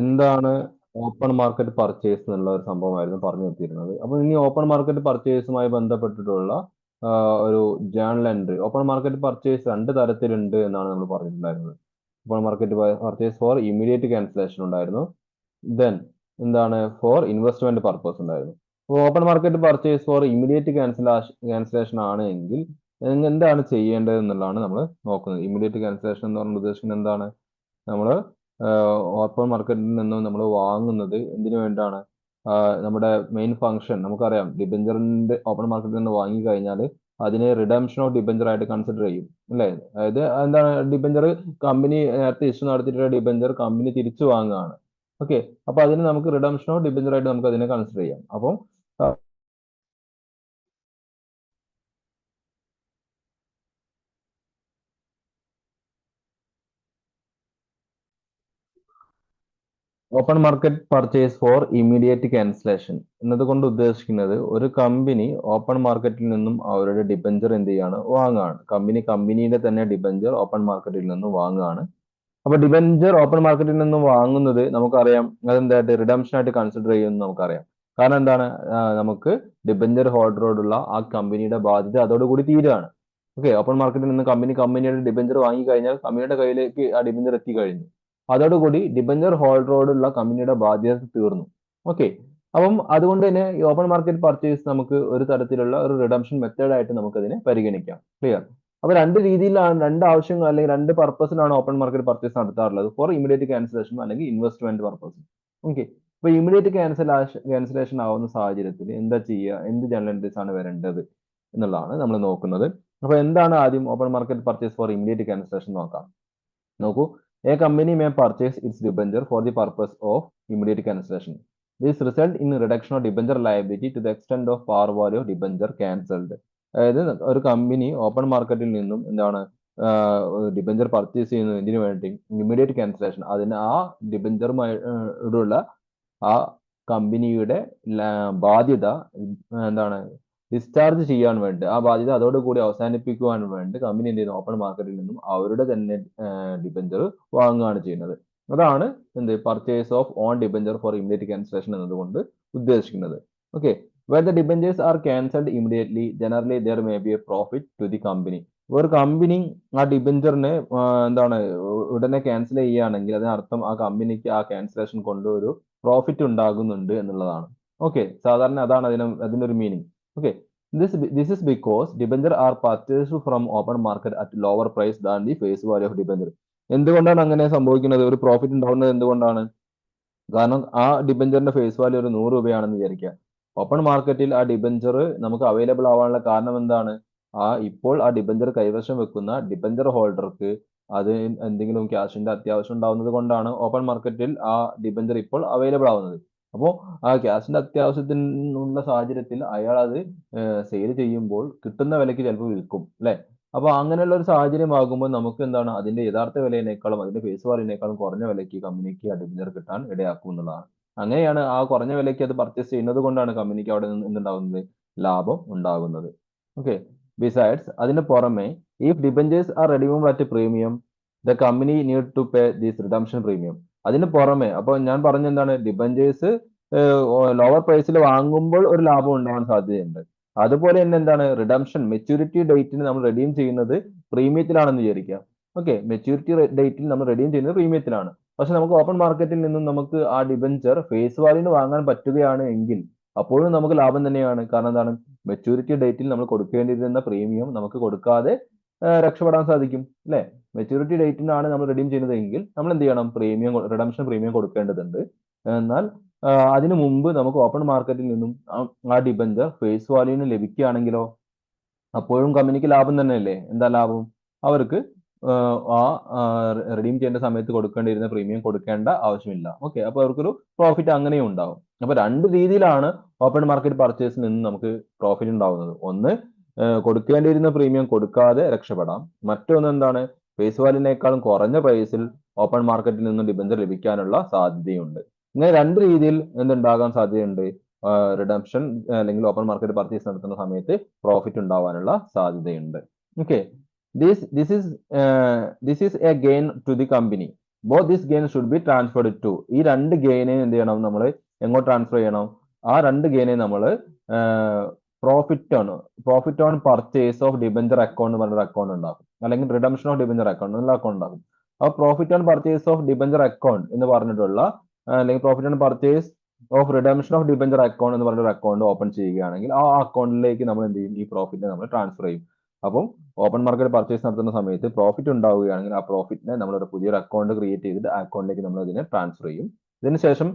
എന്താണ് open market purchase എന്നുള്ള ഒരു സംഭവമായിരുന്നു പറഞ്ഞു നിർത്തിയിരുന്നത്. അപ്പോൾ ഇനി ഓപ്പൺ മാർക്കറ്റ് പർച്ചേസുമായി ബന്ധപ്പെട്ടിട്ടുള്ള ആ, ഒരു journal entry. Open market purchase രണ്ട് തരത്തിലുണ്ട് എന്നാണ് നമ്മൾ പറഞ്ഞിട്ടുണ്ടായിരുന്നത്. Open market purchase for immediate cancellation ഉണ്ടായിരുന്നു. ദെൻ എന്താണ് ഫോർ ഇൻവെസ്റ്റ്മെന്റ് പർപ്പസ് ഉണ്ടായിരുന്നു. അപ്പോൾ open market purchase for immediate cancellation ആണ് എങ്കിൽ എന്താണ് ചെയ്യേണ്ടത് എന്നുള്ളതാണ് നമ്മൾ നോക്കുന്നത്. ഇമ്മീഡിയറ്റ് ക്യാൻസലേഷൻ എന്ന് പറഞ്ഞ ഉദ്ദേശിക്കുന്നത് എന്താണ്? നമ്മൾ ഓപ്പൺ മാർക്കറ്റിൽ നിന്നും നമ്മൾ വാങ്ങുന്നത് എന്തിനു വേണ്ടിയാണ്? നമ്മുടെ മെയിൻ ഫംഗ്ഷൻ നമുക്കറിയാം. ഡിബഞ്ചറിന്റെ ഓപ്പൺ മാർക്കറ്റിൽ നിന്ന് വാങ്ങി കഴിഞ്ഞാൽ അതിനെ റിഡംഷൻ ഓഫ് ഡിബഞ്ചർ ആയിട്ട് കൺസിഡർ ചെയ്യും, അല്ലേ? അതായത് എന്താണ്, ഡിബഞ്ചർ കമ്പനി നേരത്തെ ഇഷ്യൂ നടത്തിയിട്ടുള്ള ഡിബഞ്ചർ കമ്പനി തിരിച്ചു വാങ്ങുകയാണ്. ഓക്കെ, അപ്പൊ അതിന് നമുക്ക് റിഡംഷൻ ഓഫ് ഡിബഞ്ചർ ആയിട്ട് നമുക്ക് അതിനെ കൺസിഡർ ചെയ്യാം. അപ്പം open market purchase for immediate cancellation എന്നതുകൊണ്ട് ഉദ്ദേശിക്കുന്നത് ഒരു കമ്പനി ഓപ്പൺ മാർക്കറ്റിൽ നിന്നും അവരുടെ ഡിബഞ്ചർ എന്ത് ചെയ്യാണ്? വാങ്ങുകയാണ്. കമ്പനിയുടെ തന്നെ ഡിബഞ്ചർ ഓപ്പൺ മാർക്കറ്റിൽ നിന്നും വാങ്ങുകയാണ്. അപ്പൊ ഡിബഞ്ചർ ഓപ്പൺ മാർക്കറ്റിൽ നിന്നും വാങ്ങുന്നത് നമുക്കറിയാം അതെന്തായിട്ട് റിഡംഷൻ ആയിട്ട് കൺസിഡർ ചെയ്യുമെന്ന് നമുക്കറിയാം. കാരണം എന്താണ്? നമുക്ക് ഡിബഞ്ചർ ഹോൾഡറോടുള്ള ആ കമ്പനിയുടെ ബാധ്യത അതോടുകൂടി തീരുകയാണ്. ഓക്കെ, ഓപ്പൺ മാർക്കറ്റിൽ നിന്ന് കമ്പനിയുടെ ഡിബഞ്ചർ വാങ്ങി കഴിഞ്ഞാൽ കമ്പനിയുടെ കയ്യിലേക്ക് ആ ഡിബഞ്ചർ എത്തിക്കഴിഞ്ഞു. അതോടുകൂടി ഡിബഞ്ചർ ഹോൾഡറോടുള്ള കമ്പനിയുടെ ബാധ്യത തീർന്നു. ഓക്കെ, അപ്പം അതുകൊണ്ട് തന്നെ ഈ ഓപ്പൺ മാർക്കറ്റ് പർച്ചേസ് നമുക്ക് ഒരു തരത്തിലുള്ള ഒരു റിഡംഷൻ മെത്തേഡ് ആയിട്ട് നമുക്ക് അതിനെ പരിഗണിക്കാം. ക്ലിയർ? അപ്പൊ രണ്ട് രീതിയിലാണ്, രണ്ട് ആവശ്യങ്ങൾ അല്ലെങ്കിൽ രണ്ട് പർപ്പസിലാണ് ഓപ്പൺ മാർക്കറ്റ് പർച്ചേസ് നടത്താറുള്ളത്. ഫോർ ഇമീഡിയറ്റ് ക്യാൻസലേഷൻ അല്ലെങ്കിൽ ഇൻവെസ്റ്റ്മെന്റ് പർപ്പസ്. ഓക്കെ, അപ്പൊ ഇമീഡിയറ്റ് ക്യാൻസലേഷൻ ആവുന്ന സാഹചര്യത്തിൽ എന്താ ചെയ്യുക? എന്ത് ജനറൽ എൻട്രീസ് ആണ് വരേണ്ടത് എന്നുള്ളതാണ് നമ്മൾ നോക്കുന്നത്. അപ്പൊ എന്താണ് ആദ്യം open market purchase for immediate cancellation നോക്കാം. നോക്കൂ, a company may purchase its debenture for the purpose of immediate cancellation. This result in reduction of debenture liability to the extent of par value of debenture cancelled. അതായത് ഒരു company open മാർക്കറ്റിൽ നിന്നും എന്താണ് debenture purchase ചെയ്യുന്നത് എന്തിനു വേണ്ടി? Immediate cancellation. അതിന് ആ ഡിബഞ്ചറുമായുള്ള ആ കമ്പനിയുടെ ബാധ്യത എന്താണ്? ഡിസ്ചാർജ് ചെയ്യാൻ വേണ്ടി, ആ ബാധ്യത അതോടുകൂടി അവസാനിപ്പിക്കുവാൻ വേണ്ടി കമ്പനി എന്ത് ചെയ്യുന്നു? ഓപ്പൺ മാർക്കറ്റിൽ നിന്നും അവരുടെ തന്നെ ഡിബഞ്ചർ വാങ്ങുകയാണ് ചെയ്യുന്നത്. അതാണ് എന്ത് purchase of on debenture for immediate cancellation എന്നതുകൊണ്ട് ഉദ്ദേശിക്കുന്നത്. Okay, where the debentures are cancelled immediately, generally there may be a profit to the company. ഒരു കമ്പനി ആ ഡിബഞ്ചറിനെ എന്താണ് ഉടനെ ക്യാൻസൽ ചെയ്യുകയാണെങ്കിൽ അതിനർത്ഥം ആ കമ്പനിക്ക് ആ ക്യാൻസലേഷൻ കൊണ്ട് ഒരു പ്രോഫിറ്റ് ഉണ്ടാകുന്നുണ്ട് എന്നുള്ളതാണ്. ഓക്കെ, സാധാരണ അതാണ് അതിന്റെ ഒരു meaning. Okay, this is because debenture are purchased from open market at lower price than the face value of debenture. എന്തുകൊണ്ടാണ് അങ്ങനെ സംഭവിക്കുന്നത്? ഒരു പ്രോഫിറ്റ് ഉണ്ടാവുന്നത് എന്തുകൊണ്ടാണ്? കാരണം ആ ഡിബഞ്ചറിന്റെ ഫേസ് വാല്യൂ ഒരു 100 രൂപയാണെന്ന് വിചാരിക്കുക. ഓപ്പൺ മാർക്കറ്റിൽ ആ ഡിബഞ്ചർ നമുക്ക് അവൈലബിൾ ആവാനുള്ള കാരണം എന്താണ്? ഇപ്പോൾ ആ ഡിബഞ്ചർ കൈവശം വെക്കുന്ന ഡിബഞ്ചർ ഹോൾഡർക്ക് അത് എന്തെങ്കിലും ക്യാഷിന്റെ അത്യാവശ്യം ഉണ്ടാവുന്നത് കൊണ്ടാണ് ഓപ്പൺ മാർക്കറ്റിൽ ആ ഡിബഞ്ചർ ഇപ്പോൾ അവൈലബിൾ ആവുന്നത്. അപ്പോൾ ആ ക്യാഷിന്റെ അത്യാവശ്യത്തിനുള്ള സാഹചര്യത്തിൽ അയാൾ അത് സെയിൽ ചെയ്യുമ്പോൾ കിട്ടുന്ന വിലയ്ക്ക് ചിലപ്പോൾ വിൽക്കും, അല്ലെ? അപ്പൊ അങ്ങനെയുള്ള ഒരു സാഹചര്യം ആകുമ്പോൾ നമുക്ക് എന്താണ് അതിന്റെ യഥാർത്ഥ വിലയിനേക്കാളും അതിന്റെ ഫേസ് വാല്യൂനേക്കാളും കുറഞ്ഞ വിലയ്ക്ക് കമ്പനിക്ക് ആ ഡിബഞ്ചർ കിട്ടാൻ ഇടയാക്കും എന്നുള്ളതാണ്. അങ്ങനെയാണ് ആ കുറഞ്ഞ വിലയ്ക്ക് അത് പർച്ചേസ് ചെയ്യുന്നത് കൊണ്ടാണ് കമ്പനിക്ക് അവിടെ നിന്ന് എന്തുണ്ടാകുന്നത്? ലാഭം ഉണ്ടാകുന്നത്. ഓക്കെ, ബിസൈഡ്സ് അതിന് പുറമെ if debentures are redeemable at premium the company need to pay this redemption premium. അതിന് പുറമെ അപ്പൊ ഞാൻ പറഞ്ഞ എന്താണ്? ഡിബഞ്ചേഴ്സ് ലോവർ പ്രൈസിൽ വാങ്ങുമ്പോൾ ഒരു ലാഭം ഉണ്ടാവാൻ സാധ്യതയുണ്ട്. അതുപോലെ തന്നെ എന്താണ്? റിഡംഷൻ മെച്യൂരിറ്റി ഡേറ്റിന് നമ്മൾ റെഡീം ചെയ്യുന്നത് പ്രീമിയത്തിലാണെന്ന് വിചാരിക്കുക. ഓക്കെ, മെച്യൂരിറ്റി ഡേറ്റിൽ നമ്മൾ റെഡീം ചെയ്യുന്നത് പ്രീമിയത്തിലാണ്. പക്ഷെ നമുക്ക് ഓപ്പൺ മാർക്കറ്റിൽ നിന്നും നമുക്ക് ആ ഡിബഞ്ചർ ഫേസ് വാല്യൂന് വാങ്ങാൻ പറ്റുകയാണ് എങ്കിൽ അപ്പോഴും നമുക്ക് ലാഭം തന്നെയാണ്. കാരണം എന്താണ്? മെച്യൂരിറ്റി ഡേറ്റിൽ നമ്മൾ കൊടുക്കേണ്ടിയിരുന്ന പ്രീമിയം നമുക്ക് കൊടുക്കാതെ രക്ഷപ്പെടാൻ സാധിക്കും, അല്ലെ? മെച്യൂരിറ്റി ഡേറ്റിനാണ് നമ്മൾ റെഡീം ചെയ്യുന്നത് എങ്കിൽ നമ്മൾ എന്ത് ചെയ്യണം? റിഡംഷൻ പ്രീമിയം കൊടുക്കേണ്ടതുണ്ട്. എന്നാൽ അതിനു മുമ്പ് നമുക്ക് ഓപ്പൺ മാർക്കറ്റിൽ നിന്നും ആ ഡിബഞ്ചർ ഫേസ് വാല്യൂന് ലഭിക്കുകയാണെങ്കിലോ അപ്പോഴും കമ്പനിക്ക് ലാഭം തന്നെയല്ലേ? എന്താ ലാഭം? അവർക്ക് ആ റിഡീം ചെയ്യേണ്ട സമയത്ത് കൊടുക്കേണ്ടിയിരുന്ന പ്രീമിയം കൊടുക്കേണ്ട ആവശ്യമില്ല. ഓക്കെ, അപ്പൊ അവർക്കൊരു പ്രോഫിറ്റ് അങ്ങനെയും ഉണ്ടാവും. അപ്പൊ രണ്ട് രീതിയിലാണ് ഓപ്പൺ മാർക്കറ്റ് പർച്ചേസിൽ നിന്ന് നമുക്ക് പ്രോഫിറ്റ് ഉണ്ടാവുന്നത്. ഒന്ന്, കൊടുക്കേണ്ടിയിരുന്ന പ്രീമിയം കൊടുക്കാതെ രക്ഷപ്പെടാം. മറ്റൊന്ന് എന്താണ്? ഫേസ് വാല്യൂനേക്കാളും കുറഞ്ഞ പ്രൈസിൽ ഓപ്പൺ മാർക്കറ്റിൽ നിന്ന് ഡിബഞ്ചർ ലഭിക്കാനുള്ള സാധ്യതയുണ്ട്. ഇങ്ങനെ രണ്ട് രീതിയിൽ എന്തുണ്ടാകാൻ സാധ്യതയുണ്ട്? റിഡംഷൻ അല്ലെങ്കിൽ ഓപ്പൺ മാർക്കറ്റ് പർച്ചേസ് നടത്തുന്ന സമയത്ത് പ്രോഫിറ്റ് ഉണ്ടാവാനുള്ള സാധ്യതയുണ്ട്. Okay, this this is this is a gain to the company. Both this gain should be transferred to. ഈ രണ്ട് ഗെയിനെ എന്ത് ചെയ്യണം നമ്മൾ എങ്ങോട്ട് ട്രാൻസ്ഫർ ചെയ്യണം? ആ രണ്ട് ഗെയിനെ നമ്മൾ profit on purchase of debenture account എന്ന് പറഞ്ഞൊരു അക്കൗണ്ട് ഉണ്ടാക്കും, അല്ലെങ്കിൽ റിഡംഷൻ ഓഫ് ഡിബഞ്ചർ അക്കൗണ്ട് എന്നുള്ള അക്കൗണ്ട് ഉണ്ടാക്കും. അപ്പോൾ profit on purchase of debenture account എന്ന് പറഞ്ഞിട്ടുള്ള അല്ലെങ്കിൽ profit on purchase of redemption of debenture account എന്ന് പറഞ്ഞൊരു അക്കൗണ്ട് ഓപ്പൺ ചെയ്യുകയാണെങ്കിൽ ആ അക്കൗണ്ടിലേക്ക് നമ്മൾ എന്ത് ചെയ്യും? ഈ പ്രോഫിറ്റിനെ നമ്മൾ ട്രാൻസ്ഫർ ചെയ്യും. അപ്പം ഓപ്പൺ മാർക്കറ്റ് പർച്ചേസ് നടത്തുന്ന സമയത്ത് പ്രോഫിറ്റ് ഉണ്ടാവുകയാണെങ്കിൽ ആ പ്രോഫിറ്റിനെ നമ്മളൊരു പുതിയൊരു അക്കൗണ്ട് ക്രിയേറ്റ് ചെയ്തിട്ട് ആ അക്കൗണ്ടിലേക്ക് നമ്മൾ അതിനെ ട്രാൻസ്ഫർ ചെയ്യും. ഇതിനുശേഷം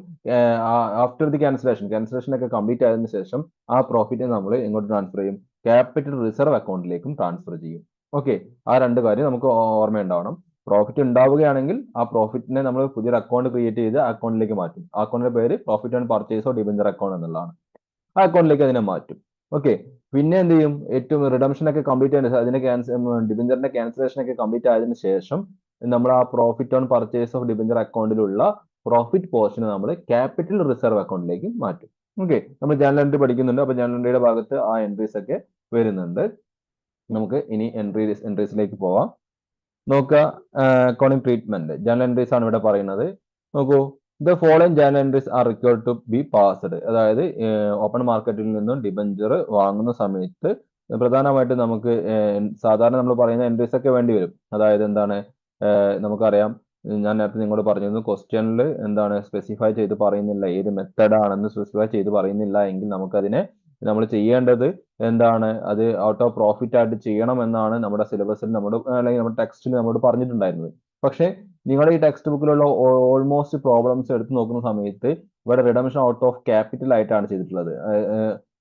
ആഫ്റ്റർ ദി ക്യാൻസലേഷൻ ഒക്കെ കംപ്ലീറ്റ് ആയതിനു ശേഷം ആ പ്രോഫിറ്റിനെ നമ്മൾ എങ്ങോട്ട് ട്രാൻസ്ഫർ ചെയ്യും? ക്യാപിറ്റൽ റിസർവ് അക്കൗണ്ടിലേക്കും ട്രാൻസ്ഫർ ചെയ്യും. ഓക്കെ, ആ രണ്ട് കാര്യം നമുക്ക് ഓർമ്മയുണ്ടാവണം. പ്രോഫിറ്റ് ഉണ്ടാവുകയാണെങ്കിൽ ആ പ്രോഫിറ്റിനെ നമ്മൾ പുതിയൊരു അക്കൗണ്ട് ക്രിയേറ്റ് ചെയ്ത് ആ അക്കൗണ്ടിലേക്ക് മാറ്റും. ആ അക്കൗണ്ടിന്റെ പേര് profit and purchase of debenture account എന്നുള്ളതാണ്. ആ അക്കൗണ്ടിലേക്ക് അതിനെ മാറ്റും. ഓക്കെ, പിന്നെ എന്ത് ചെയ്യും? ഏറ്റവും റിഡംഷൻ ഒക്കെ കംപ്ലീറ്റ് ആയതിനു ശേഷം അതിന്റെ ഡിബഞ്ചറിന്റെ ക്യാൻസലേഷൻ ഒക്കെ കംപ്ലീറ്റ് ആയതിനു ശേഷം നമ്മൾ ആ profit on purchase of debenture അക്കൗണ്ടിലുള്ള പ്രോഫിറ്റ് പോർഷനെ നമ്മൾ ക്യാപിറ്റൽ റിസർവ് അക്കൗണ്ടിലേക്ക് മാറ്റും. ഓക്കെ, നമ്മൾ ജേണൽ എൻട്രി പഠിക്കുന്നുണ്ട്. അപ്പൊ ജേണൽ എൻട്രിയുടെ ഭാഗത്ത് ആ എൻട്രീസ് ഒക്കെ വരുന്നുണ്ട്. നമുക്ക് ഇനി എൻട്രീസിലേക്ക് പോവാം. നോക്കുക, അക്കൗണ്ടിംഗ് ട്രീറ്റ്മെന്റ് ജേണൽ എൻട്രീസ് ആണ് ഇവിടെ പറയുന്നത്. നോക്കൂ, the following journal entries are required to be passed. അതായത് ഓപ്പൺ മാർക്കറ്റിൽ നിന്നും ഡിബഞ്ചർ വാങ്ങുന്ന സമയത്ത് പ്രധാനമായിട്ടും നമുക്ക് സാധാരണ നമ്മൾ പറയുന്ന എൻട്രീസ് ഒക്കെ വേണ്ടി വരും. അതായത് എന്താണ്, നമുക്കറിയാം, ഞാൻ നേരത്തെ നിങ്ങളോട് പറഞ്ഞിരുന്നു, ക്വസ്റ്റ്യനിൽ എന്താണ് സ്പെസിഫൈ ചെയ്ത് പറയുന്നില്ല, ഏത് മെത്തഡ് ആണെന്ന് സ്പെസിഫൈ ചെയ്ത് പറയുന്നില്ല എങ്കിൽ നമുക്കതിനെ നമ്മൾ ചെയ്യേണ്ടത് എന്താണ്, അത് ഔട്ട് ഓഫ് പ്രോഫിറ്റ് ആയിട്ട് ചെയ്യണം എന്നാണ് നമ്മുടെ സിലബസിൽ അല്ലെങ്കിൽ നമ്മുടെ ടെക്സ്റ്റിൽ നമ്മളോട് പറഞ്ഞിട്ടുണ്ടായിരുന്നത്. പക്ഷേ നിങ്ങളുടെ ഈ ടെക്സ്റ്റ് ബുക്കിലുള്ള ഓൾമോസ്റ്റ് പ്രോബ്ലംസ് എടുത്തു നോക്കുന്ന സമയത്ത് ഇവിടെ റിഡംഷൻ ഔട്ട് ഓഫ് ക്യാപിറ്റൽ ആയിട്ടാണ് ചെയ്തിട്ടുള്ളത്.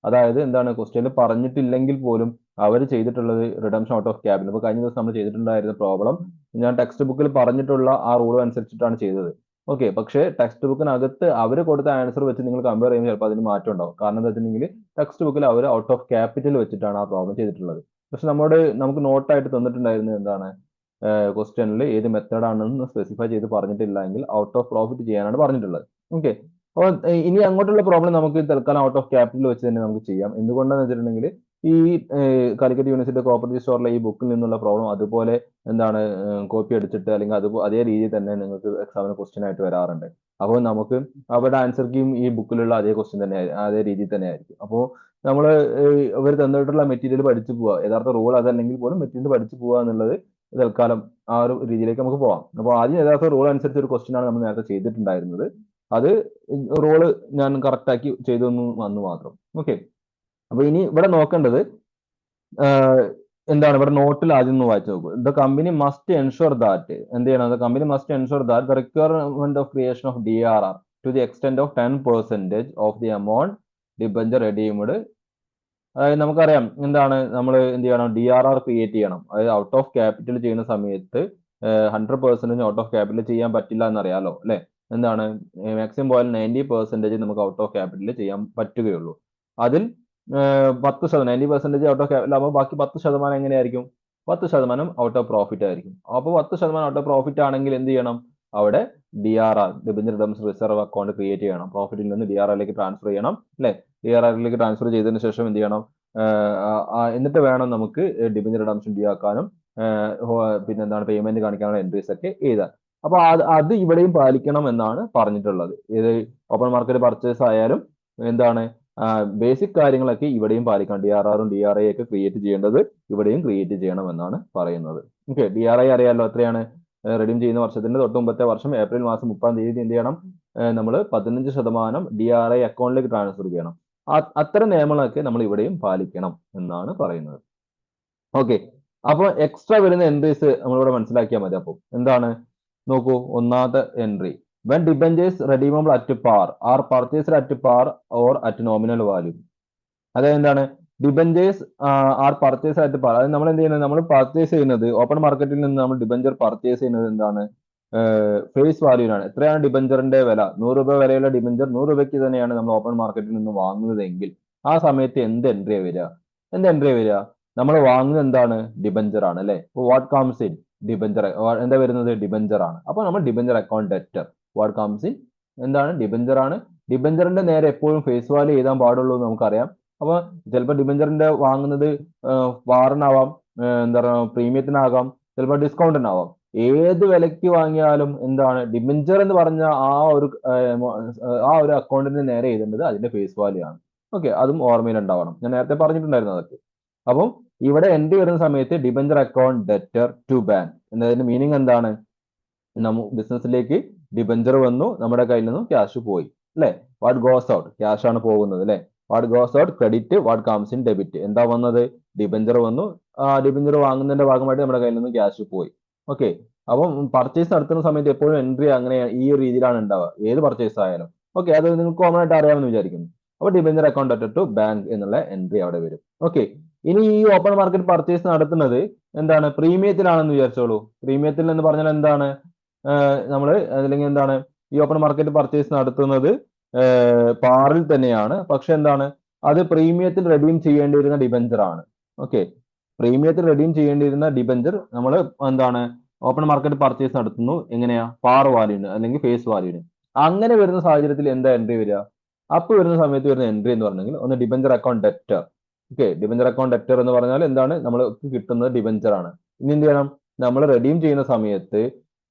അതായത് എന്താണ്, ക്വസ്റ്റ്യനിൽ പറഞ്ഞിട്ടില്ലെങ്കിൽ പോലും അവർ ചെയ്തിട്ടുള്ളത് റിഡംഷൻ ഔട്ട് ഓഫ് ക്യാപിറ്റൽ. ഇപ്പൊ കഴിഞ്ഞ ദിവസം നമ്മൾ ചെയ്തിട്ടുണ്ടായിരുന്ന പ്രോബ്ലം ഞാൻ ടെക്സ്റ്റ് ബുക്കിൽ പറഞ്ഞിട്ടുള്ള ആ റൂൾ അനുസരിച്ചിട്ടാണ് ചെയ്തത്. ഓക്കെ, പക്ഷേ ടെക്സ്റ്റ് ബുക്കിനകത്ത് അവർ കൊടുത്ത ആൻസർ വെച്ച് നിങ്ങൾ കമ്പയർ ചെയ്യുമ്പോൾ ചിലപ്പോൾ അതിന് മാറ്റം ഉണ്ടാവും. കാരണം എന്താ വെച്ചിട്ടുണ്ടെങ്കിൽ ടെക്സ്റ്റ് ബുക്കിൽ അവർ ഔട്ട് ഓഫ് ക്യാപിറ്റൽ വെച്ചിട്ടാണ് ആ പ്രോബ്ലം ചെയ്തിട്ടുള്ളത്. പക്ഷെ നമുക്ക് നോട്ടായിട്ട് തന്നിട്ടുണ്ടായിരുന്നത് എന്താണ്, ക്വസ്റ്റ്യനിൽ ഏത് മെത്തേഡ് ആണെന്ന് സ്പെസിഫൈ ചെയ്ത് പറഞ്ഞിട്ടില്ല എങ്കിൽ ഔട്ട് ഓഫ് പ്രോഫിറ്റ് ചെയ്യാനാണ് പറഞ്ഞിട്ടുള്ളത്. ഓക്കെ, അപ്പോൾ ഇനി അങ്ങോട്ടുള്ള പ്രോബ്ലം നമുക്ക് തൽക്കാലം ഔട്ട് ഓഫ് ക്യാപിറ്റൽ വെച്ച് തന്നെ നമുക്ക് ചെയ്യാം. എന്തുകൊണ്ടാന്ന് വെച്ചിട്ടുണ്ടെങ്കിൽ ഈ കാലിക്കറ്റ് യൂണിവേഴ്സിറ്റി കോപ്പറേറ്റീവ് സ്റ്റോറിലെ ഈ ബുക്കിൽ നിന്നുള്ള പ്രോബ്ലം അതുപോലെ എന്താണ് കോപ്പി അടിച്ചിട്ട് അല്ലെങ്കിൽ അതേ രീതിയിൽ തന്നെ നിങ്ങൾക്ക് എക്സാമിന് ക്വസ്റ്റ്യൻ ആയിട്ട് വരാറുണ്ട്. അപ്പോൾ നമുക്ക് അവരുടെ ആൻസർ കീയും ഈ ബുക്കിലുള്ള അതേ ക്വസ്റ്റ്യൻ തന്നെ അതേ രീതിയിൽ തന്നെ ആയിരിക്കും. അപ്പോൾ നമ്മൾ ഇവർ തന്നിട്ടുള്ള മെറ്റീരിയൽ പഠിച്ചു പോവുക, യഥാർത്ഥ റൂൾ അതല്ലെങ്കിൽ പോലും മെറ്റീരിയൽ പഠിച്ചു പോവുക എന്നുള്ളത് തൽക്കാലം ആ ഒരു രീതിയിലേക്ക് നമുക്ക് പോവാം. അപ്പോൾ ആദ്യം യഥാർത്ഥ റൂൾ അനുസരിച്ച് ഒരു ക്വസ്റ്റ്യൻ ആണ് നമ്മൾ നേരത്തെ ചെയ്തിട്ടുണ്ടായിരുന്നത്. അത് റോള് ഞാൻ കറക്റ്റ് ആക്കി ചെയ്തു വന്നു മാത്രം. ഓക്കെ, അപ്പൊ ഇനി ഇവിടെ നോക്കേണ്ടത് എന്താണ്, ഇവിടെ നോട്ടിൽ ആദ്യം ഒന്ന് വായിച്ചു നോക്കൂ. The company must ensure that എന്ത് ചെയ്യണം? The company must ensure that the requirement of creation of DRR to the extent of 10% of the amount debenture redeemed. അതായത് നമുക്കറിയാം എന്താണ്, നമ്മൾ എന്ത് ചെയ്യണം? DRR ക്രിയേറ്റ് ചെയ്യണം. അതായത് ഔട്ട് ഓഫ് ക്യാപിറ്റൽ ചെയ്യുന്ന സമയത്ത് 100% ഔട്ട് ഓഫ് ക്യാപിറ്റൽ ചെയ്യാൻ പറ്റില്ല എന്നറിയാലോ അല്ലെ? എന്താണ്, മാക്സിമം പോയാൽ 90% നമുക്ക് ഔട്ട് ഓഫ് ക്യാപിറ്റൽ ചെയ്യാൻ പറ്റുകയുള്ളൂ. അതിൽ 10% 90% ഔട്ട് ഓഫ് ക്യാപിറ്റൽ ആകുമ്പോൾ ബാക്കി 10% എങ്ങനെയായിരിക്കും? 10% ഔട്ട് ഓഫ് പ്രോഫിറ്റ് ആയിരിക്കും. അപ്പോൾ 10% ഔട്ട് ഓഫ് പ്രോഫിറ്റ് ആണെങ്കിൽ എന്ത് ചെയ്യണം? അവിടെ DRR debenture redemption reserve account create ചെയ്യണം. പ്രോഫിറ്റിൽ നിന്ന് DRRലേക്ക് ട്രാൻസ്ഫർ ചെയ്യണം അല്ലെ? DRRലേക്ക് ട്രാൻസ്ഫർ ചെയ്തതിനു ശേഷം എന്ത് ചെയ്യണം? എന്നിട്ട് വേണം നമുക്ക് ഡിബഞ്ചർ റിഡംഷൻ ഡ്യൂ ആക്കാനും പിന്നെ എന്താണ് പേയ്മെന്റ് കാണിക്കാനുള്ള എൻട്രീസ് ഒക്കെ എഴുതാൻ. അപ്പൊ അത് ഇവിടെയും പാലിക്കണം എന്നാണ് പറഞ്ഞിട്ടുള്ളത്. ഇത് ഓപ്പൺ മാർക്കറ്റ് പർച്ചേസ് ആയാലും എന്താണ്, ബേസിക് കാര്യങ്ങളൊക്കെ ഇവിടെയും പാലിക്കണം. DRRും DRA ഒക്കെ ക്രിയേറ്റ് ചെയ്യേണ്ടത് ഇവിടെയും ക്രിയേറ്റ് ചെയ്യണം എന്നാണ് പറയുന്നത്. ഓക്കെ, DRA അറിയാലോ എത്രയാണ്? റെഡീം ചെയ്യുന്ന വർഷത്തിന്റെ തൊട്ട് മുമ്പത്തെ വർഷം ഏപ്രിൽ മാസം 30-ാം തീയതി എന്ത് ചെയ്യണം? നമ്മൾ 15% DRA അക്കൗണ്ടിലേക്ക് ട്രാൻസ്ഫർ ചെയ്യണം. അത്തരം നിയമങ്ങളൊക്കെ നമ്മൾ ഇവിടെയും പാലിക്കണം എന്നാണ് പറയുന്നത്. ഓക്കെ, അപ്പൊ എക്സ്ട്രാ വരുന്ന എൻട്രീസ് നമ്മളിവിടെ മനസ്സിലാക്കിയാൽ മതി. അപ്പോൾ എന്താണ്, നോക്കൂ, ഒന്നാമത്തെ entry, when debentures redeemable at par are purchased at par or at nominal value. അതായത് എന്താണ്, debentures are purchase at par. അതായത് നമ്മൾ എന്ത് ചെയ്യുന്നത്, നമ്മൾ പർച്ചേസ് ചെയ്യുന്നത് ഓപ്പൺ മാർക്കറ്റിൽ നിന്ന് നമ്മൾ ഡിബഞ്ചർ പർച്ചേസ് ചെയ്യുന്നത് എന്താണ്, ഫേസ് വാല്യൂനാണ്. എത്രയാണ് ഡിബഞ്ചറിന്റെ വില? 100 രൂപ വിലയുള്ള ഡിബഞ്ചർ 100 രൂപയ്ക്ക് തന്നെയാണ് നമ്മൾ ഓപ്പൺ മാർക്കറ്റിൽ നിന്ന് വാങ്ങുന്നതെങ്കിൽ ആ സമയത്ത് എന്ത് എൻട്രിയാ വരിക? നമ്മൾ വാങ്ങുന്നത് എന്താണ്? ഡിബഞ്ചർ ആണ് അല്ലെ? വാട്ട് കംസ് ഇൻ ഡിബഞ്ചർ, എന്താ വരുന്നത്? ഡിബഞ്ചർ ആണ്. അപ്പൊ നമ്മൾ debenture account debtor. What comes in എന്താണ്? ഡിബഞ്ചർ ആണ്. ഡിബഞ്ചറിന്റെ നേരെ എപ്പോഴും ഫേസ് വാല്യൂ എഴുതാൻ പാടുള്ളൂ എന്ന് നമുക്കറിയാം. അപ്പൊ ചിലപ്പോൾ ഡിബഞ്ചറിന്റെ വാങ്ങുന്നത് പാറിനാവാം, എന്താ പറയുക, പ്രീമിയത്തിനാകാം, ചിലപ്പോൾ ഡിസ്കൗണ്ടിനാവാം. ഏത് വിലയ്ക്ക് വാങ്ങിയാലും എന്താണ് ഡിബഞ്ചർ എന്ന് പറഞ്ഞ ആ ഒരു അക്കൗണ്ടിന് നേരെ എഴുതേണ്ടത് അതിന്റെ ഫേസ് വാല്യൂ ആണ്. ഓക്കെ, അതും ഓർമ്മയിൽ ഉണ്ടാവണം. ഞാൻ നേരത്തെ പറഞ്ഞിട്ടുണ്ടായിരുന്നു അതൊക്കെ. അപ്പം ഇവിടെ എൻട്രി വരുന്ന സമയത്ത് debenture account debtor to bank എന്നതിന്റെ മീനിങ് എന്താണ്? ബിസിനസ്സിലേക്ക് ഡിബഞ്ചർ വന്നു, നമ്മുടെ കയ്യിൽ നിന്നും ക്യാഷ് പോയി അല്ലെ. വാട്ട് ഗോസ് ഔട്ട്, ക്യാഷ് ആണ് പോകുന്നത് അല്ലെ. What goes out credit, what comes in debit. എന്താ വന്നത്? ഡിബഞ്ചർ വന്നു, ആ ഡിബഞ്ചർ വാങ്ങുന്നതിന്റെ ഭാഗമായിട്ട് നമ്മുടെ കയ്യിൽ നിന്ന് ക്യാഷ് പോയി. ഓക്കെ, അപ്പം പർച്ചേസ് നടത്തുന്ന സമയത്ത് എപ്പോഴും എൻട്രി അങ്ങനെ ഈ ഒരു രീതിയിലാണ് ഉണ്ടാവുക, ഏത് പർച്ചേസ് ആയാലും. ഓക്കെ, അത് നിങ്ങൾക്ക് കോമൺ ആയിട്ട് അറിയാമെന്ന് വിചാരിക്കുന്നു. അപ്പൊ debenture account debtor to bank എന്നുള്ള എൻട്രി അവിടെ വരും. ഓക്കെ, ഇനി ഈ ഓപ്പൺ മാർക്കറ്റ് പർച്ചേസ് നടത്തുന്നത് എന്താണ്? പ്രീമിയത്തിലാണെന്ന് വിചാരിച്ചോളൂ. പ്രീമിയത്തിൽ എന്ന് പറഞ്ഞാൽ എന്താണ്? നമ്മൾ അല്ലെങ്കിൽ എന്താണ് ഈ ഓപ്പൺ മാർക്കറ്റ് പർച്ചേസ് നടത്തുന്നത് പാറിൽ തന്നെയാണ്. പക്ഷെ എന്താണ്, അത് പ്രീമിയത്തിൽ റെഡീം ചെയ്യേണ്ടിയിരുന്ന ഡിബഞ്ചർ ആണ്. ഓക്കെ, പ്രീമിയത്തിൽ റെഡീം ചെയ്യേണ്ടിയിരുന്ന ഡിബഞ്ചർ നമ്മൾ എന്താണ് ഓപ്പൺ മാർക്കറ്റ് പർച്ചേസ് നടത്തുന്നു. എങ്ങനെയാ? പാർ വാല്യൂന് അല്ലെങ്കിൽ ഫേസ് വാല്യൂന്. അങ്ങനെ വരുന്ന സാഹചര്യത്തിൽ എന്താ എൻട്രി വരിക? അപ്പ് വരുന്ന സമയത്ത് വരുന്ന എൻട്രി എന്ന് പറഞ്ഞെങ്കിൽ ഒന്ന് debenture account debtor. Okay, debenture account debtor എന്ന് പറഞ്ഞാൽ എന്താണ്? നമ്മൾക്ക് കിട്ടുന്നത് ഡിബഞ്ചർ ആണ്. ഇനി എന്ത് ചെയ്യണം? നമ്മൾ റെഡീം ചെയ്യുന്ന സമയത്ത്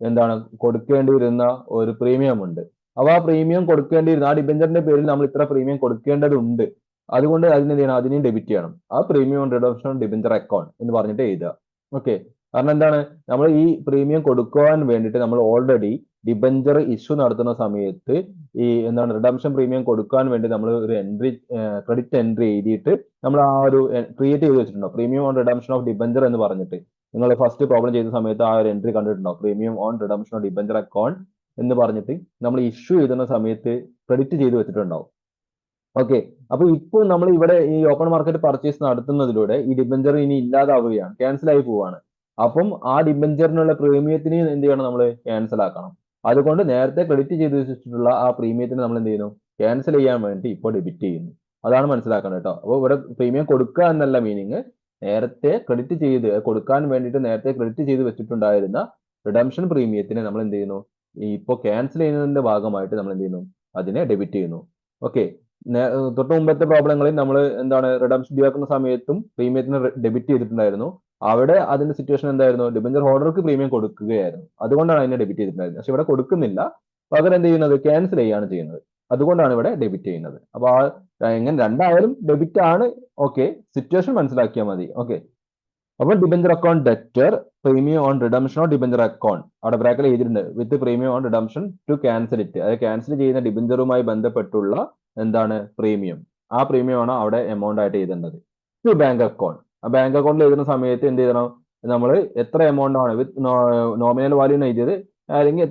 എന്താണ് കൊടുക്കേണ്ടി വരുന്ന ഒരു പ്രീമിയം ഉണ്ട്. അപ്പൊ ആ പ്രീമിയം കൊടുക്കേണ്ടിയിരുന്ന ആ ഡിബഞ്ചറിന്റെ പേരിൽ നമ്മൾ ഇത്ര പ്രീമിയം കൊടുക്കേണ്ടതുണ്ട്. അതുകൊണ്ട് അതിന് എന്ത് ചെയ്യണം? അതിനെയും ഡെബിറ്റ് ചെയ്യണം. ആ premium on redemption debenture account എന്ന് പറഞ്ഞിട്ട് എഴുതുക. ഓക്കെ, കാരണം എന്താണ്? നമ്മൾ ഈ പ്രീമിയം കൊടുക്കുവാൻ വേണ്ടിയിട്ട് നമ്മൾ ഓൾറെഡി ഡിബഞ്ചർ ഇഷ്യൂ നടത്തുന്ന സമയത്ത് ഈ എന്താണ് റിഡംഷൻ പ്രീമിയം കൊടുക്കാൻ വേണ്ടി നമ്മൾ ഒരു എൻട്രി, ക്രെഡിറ്റ് എൻട്രി എഴുതിയിട്ട് നമ്മൾ ആ ഒരു ക്രിയേറ്റ് ചെയ്ത് വെച്ചിട്ടുണ്ടോ? Premium on redemption of debenture എന്ന് പറഞ്ഞിട്ട് നിങ്ങൾ ഫസ്റ്റ് പ്രോബ്ലം ചെയ്ത സമയത്ത് ആ ഒരു എൻട്രി കണ്ടിട്ടുണ്ടോ? Premium on redemption of debenture account എന്ന് പറഞ്ഞിട്ട് നമ്മൾ ഇഷ്യൂ ചെയ്യുന്ന സമയത്ത് ക്രെഡിറ്റ് ചെയ്ത് വെച്ചിട്ടുണ്ടാവും. ഓക്കെ, അപ്പൊ ഇപ്പോൾ നമ്മൾ ഇവിടെ ഈ ഓപ്പൺ മാർക്കറ്റ് പർച്ചേസ് നടത്തുന്നതിലൂടെ ഈ ഡിബഞ്ചർ ഇനി ഇല്ലാതാവുകയാണ്, ക്യാൻസൽ ആയി പോവുകയാണ്. അപ്പം ആ ഡിബഞ്ചറിനുള്ള പ്രീമിയത്തിന് എന്ത് ചെയ്യണം? നമ്മൾ ക്യാൻസൽ ആക്കണം. അതുകൊണ്ട് നേരത്തെ ക്രെഡിറ്റ് ചെയ്ത് വെച്ചിട്ടുള്ള ആ പ്രീമിയത്തിന് നമ്മൾ എന്ത് ചെയ്യുന്നു? ക്യാൻസൽ ചെയ്യാൻ വേണ്ടി ഇപ്പോൾ ഡെബിറ്റ് ചെയ്യുന്നു. അതാണ് മനസ്സിലാക്കണം കേട്ടോ. അപ്പോൾ ഇവിടെ പ്രീമിയം കൊടുക്കുക എന്നല്ല മീനിങ്, നേരത്തെ ക്രെഡിറ്റ് ചെയ്ത് കൊടുക്കാൻ വേണ്ടിയിട്ട് നേരത്തെ ക്രെഡിറ്റ് ചെയ്ത് വെച്ചിട്ടുണ്ടായിരുന്ന റിഡംഷൻ പ്രീമിയത്തിനെ നമ്മൾ എന്ത് ചെയ്യുന്നു? ഇപ്പോൾ ക്യാൻസൽ ചെയ്യുന്നതിന്റെ ഭാഗമായിട്ട് നമ്മൾ എന്ത് ചെയ്യുന്നു? അതിനെ ഡെബിറ്റ് ചെയ്യുന്നു. ഓക്കെ, തൊട്ട് മുമ്പത്തെ പ്രോബ്ലങ്ങളിൽ നമ്മൾ എന്താണ് റിഡംഷൻ ഡ്യൂ ആക്കുന്ന സമയത്തും പ്രീമിയത്തിന് ഡെബിറ്റ് ചെയ്തിട്ടുണ്ടായിരുന്നു. അവിടെ അതിന്റെ സിറ്റുവേഷൻ എന്തായിരുന്നു? ഡിബഞ്ചർ ഹോൾഡർക്ക് പ്രീമിയം കൊടുക്കുകയായിരുന്നു. അതുകൊണ്ടാണ് അതിനെ ഡെബിറ്റ് ചെയ്തിട്ടുണ്ടായിരുന്നത്. പക്ഷെ ഇവിടെ കൊടുക്കുന്നില്ല, പകരം എന്ത് ചെയ്യുന്നത്? ക്യാൻസൽ ചെയ്യാണ് ചെയ്യുന്നത്. അതുകൊണ്ടാണ് ഇവിടെ ഡെബിറ്റ് ചെയ്യുന്നത്. അപ്പൊ എങ്ങനെ രണ്ടായാലും ഡെബിറ്റ് ആണ്. ഓക്കെ, സിറ്റുവേഷൻ മനസ്സിലാക്കിയാൽ മതി. ഓക്കെ, അപ്പൊ debenture account debtor premium on redemption of debenture account അവിടെ ബ്രാക്കറ്റിൽ എഴുതിയിട്ടുണ്ട് with premium on redemption to cancel it. അത് ക്യാൻസൽ ചെയ്യുന്ന ഡിബഞ്ചറുമായി ബന്ധപ്പെട്ടുള്ള എന്താണ് പ്രീമിയം, ആ പ്രീമിയം ആണ് അവിടെ എമൗണ്ട് ആയിട്ട് എഴുതേണ്ടത്. ടു ബാങ്ക് അക്കൗണ്ട്, ആ ബാങ്ക് അക്കൗണ്ടിൽ എഴുതുന്ന സമയത്ത് എന്ത് ചെയ്യണം? നമ്മൾ എത്ര എമൗണ്ട് ആണ് വിത്ത് നോമിനൽ വാല്യൂ എഴുതിയത്, അല്ലെങ്കിൽ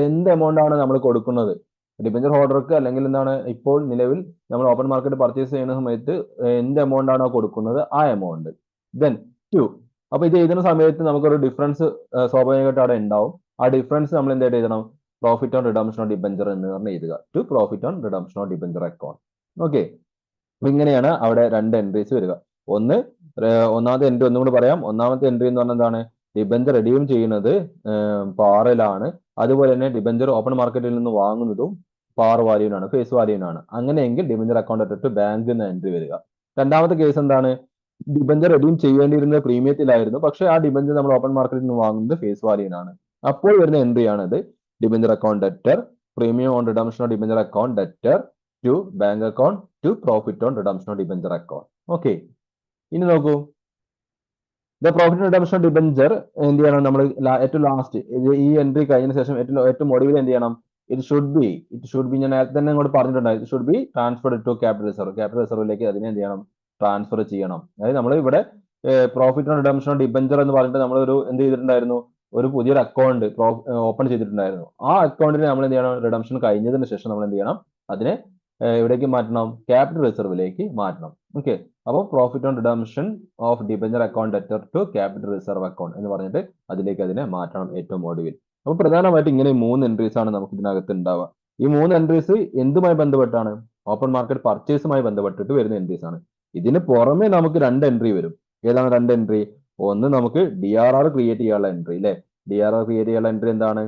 എന്ത് എമൗണ്ട് ആണ് നമ്മൾ കൊടുക്കുന്നത് ഡിബഞ്ചർ ഹോൾഡർക്ക്, അല്ലെങ്കിൽ എന്താണ് ഇപ്പോൾ നിലവിൽ നമ്മൾ ഓപ്പൺ മാർക്കറ്റ് പർച്ചേസ് ചെയ്യുന്ന സമയത്ത് എന്ത് എമൗണ്ട് ആണോ കൊടുക്കുന്നത് ആ എമൗണ്ട്. ദെൻ ടു, അപ്പൊ ഇത് എഴുതുന്ന സമയത്ത് നമുക്കൊരു ഡിഫറൻസ് സ്വാഭാവികമായിട്ട് അവിടെ ഉണ്ടാവും. ആ ഡിഫറൻസ് നമ്മൾ എന്തായിട്ട് എഴുതണം? Profit on redemption of debenture എന്ന് പറഞ്ഞ് എഴുതുക. To profit on redemption of debenture account. Okay, അപ്പൊ ഇങ്ങനെയാണ് അവിടെ രണ്ട് എൻട്രീസ് വരിക. ഒന്നാമത്തെ എൻട്രി ഒന്നും കൂടി പറയാം. ഒന്നാമത്തെ എൻട്രി എന്ന് പറഞ്ഞാൽ എന്താണ്? ഡിബഞ്ചർ റെഡീം ചെയ്യുന്നത് പാറിലാണ്. അതുപോലെ തന്നെ ഡിബഞ്ചർ ഓപ്പൺ മാർക്കറ്റിൽ നിന്ന് വാങ്ങുന്നതും പാർ വാല്യൂനാണ്, ഫേസ് വാല്യൂനാണ്. അങ്ങനെയെങ്കിൽ ഡിബഞ്ചർ അക്കൗണ്ട് അറ്റ് ബാങ്ക് എന്ന എൻട്രി വരിക. രണ്ടാമത്തെ കേസ് എന്താണ്? ഡിബഞ്ചർ റെഡീം ചെയ്യേണ്ടിയിരുന്നത് പ്രീമിയത്തിലായിരുന്നു, പക്ഷേ ആ ഡിബഞ്ചർ നമ്മൾ ഓപ്പൺ മാർക്കറ്റിൽ നിന്ന് വാങ്ങുന്നത് ഫേസ് വാല്യൂനാണ്. അപ്പോൾ വരുന്ന എൻട്രി ആണിത്. Debenture account debtor premium on redemption of debenture account debtor to bank account to profit on redemption of debenture account. Okay, ഇനി നോക്കൂ, ദ പ്രോഫിറ്റ് റിഡംഷൻ ഡിബഞ്ചർ എന്ത് ചെയ്യണം? നമ്മൾ ഏറ്റവും ലാസ്റ്റ് ഈ എൻട്രി കഴിഞ്ഞ ശേഷം ഏറ്റവും ഒടുവിൽ എന്ത് ചെയ്യണം? ഇറ്റ് ഷുഡ് ബി ഞാൻ നേരത്തെ തന്നെ ഇങ്ങോട്ട് പറഞ്ഞിട്ടുണ്ടായി. It should be transferred to capital reserve. Capital റിസർവിലേക്ക് അതിനെ എന്ത് ചെയ്യണം? ട്രാൻസ്ഫർ ചെയ്യണം. അതായത് നമ്മൾ ഇവിടെ profit on redemption of debenture എന്ന് പറഞ്ഞിട്ട് നമ്മൾ എന്ത് ചെയ്തിട്ടുണ്ടായിരുന്നു? ഒരു പുതിയൊരു അക്കൗണ്ട് ഓപ്പൺ ചെയ്തിട്ടുണ്ടായിരുന്നു. ആ അക്കൗണ്ടിന് നമ്മൾ എന്ത് ചെയ്യണം? റിഡംഷൻ കഴിഞ്ഞതിന് ശേഷം നമ്മൾ എന്ത് ചെയ്യണം? അതിനെ എവിടേക്ക് മാറ്റണം? ക്യാപിറ്റൽ റിസർവിലേക്ക് മാറ്റണം. ഓക്കെ, അപ്പോൾ profit on redemption of debenture account debtor to capital reserve account എന്ന് പറഞ്ഞിട്ട് അതിലേക്ക് അതിനെ മാറ്റണം ഏറ്റവും ഒടുവിൽ. അപ്പോൾ പ്രധാനമായിട്ട് ഇങ്ങനെ 3 എൻട്രീസ് ആണ് നമുക്ക് ഇതിനകത്ത് ഉണ്ടാവുക. ഈ 3 എൻട്രീസ് എന്തുമായി ബന്ധപ്പെട്ടാണ്? ഓപ്പൺ മാർക്കറ്റ് പർച്ചേസുമായി ബന്ധപ്പെട്ടിട്ട് വരുന്ന എൻട്രീസ് ആണ്. ഇതിന് പുറമെ നമുക്ക് 2 എൻട്രി വരും. ഏതാണ് 2 എൻട്രി? ഒന്ന് നമുക്ക് DRR ക്രിയേറ്റ് ചെയ്യാനുള്ള എൻട്രി അല്ലെ. DRR ക്രിയേറ്റ് ചെയ്യാനുള്ള എൻട്രി എന്താണ്?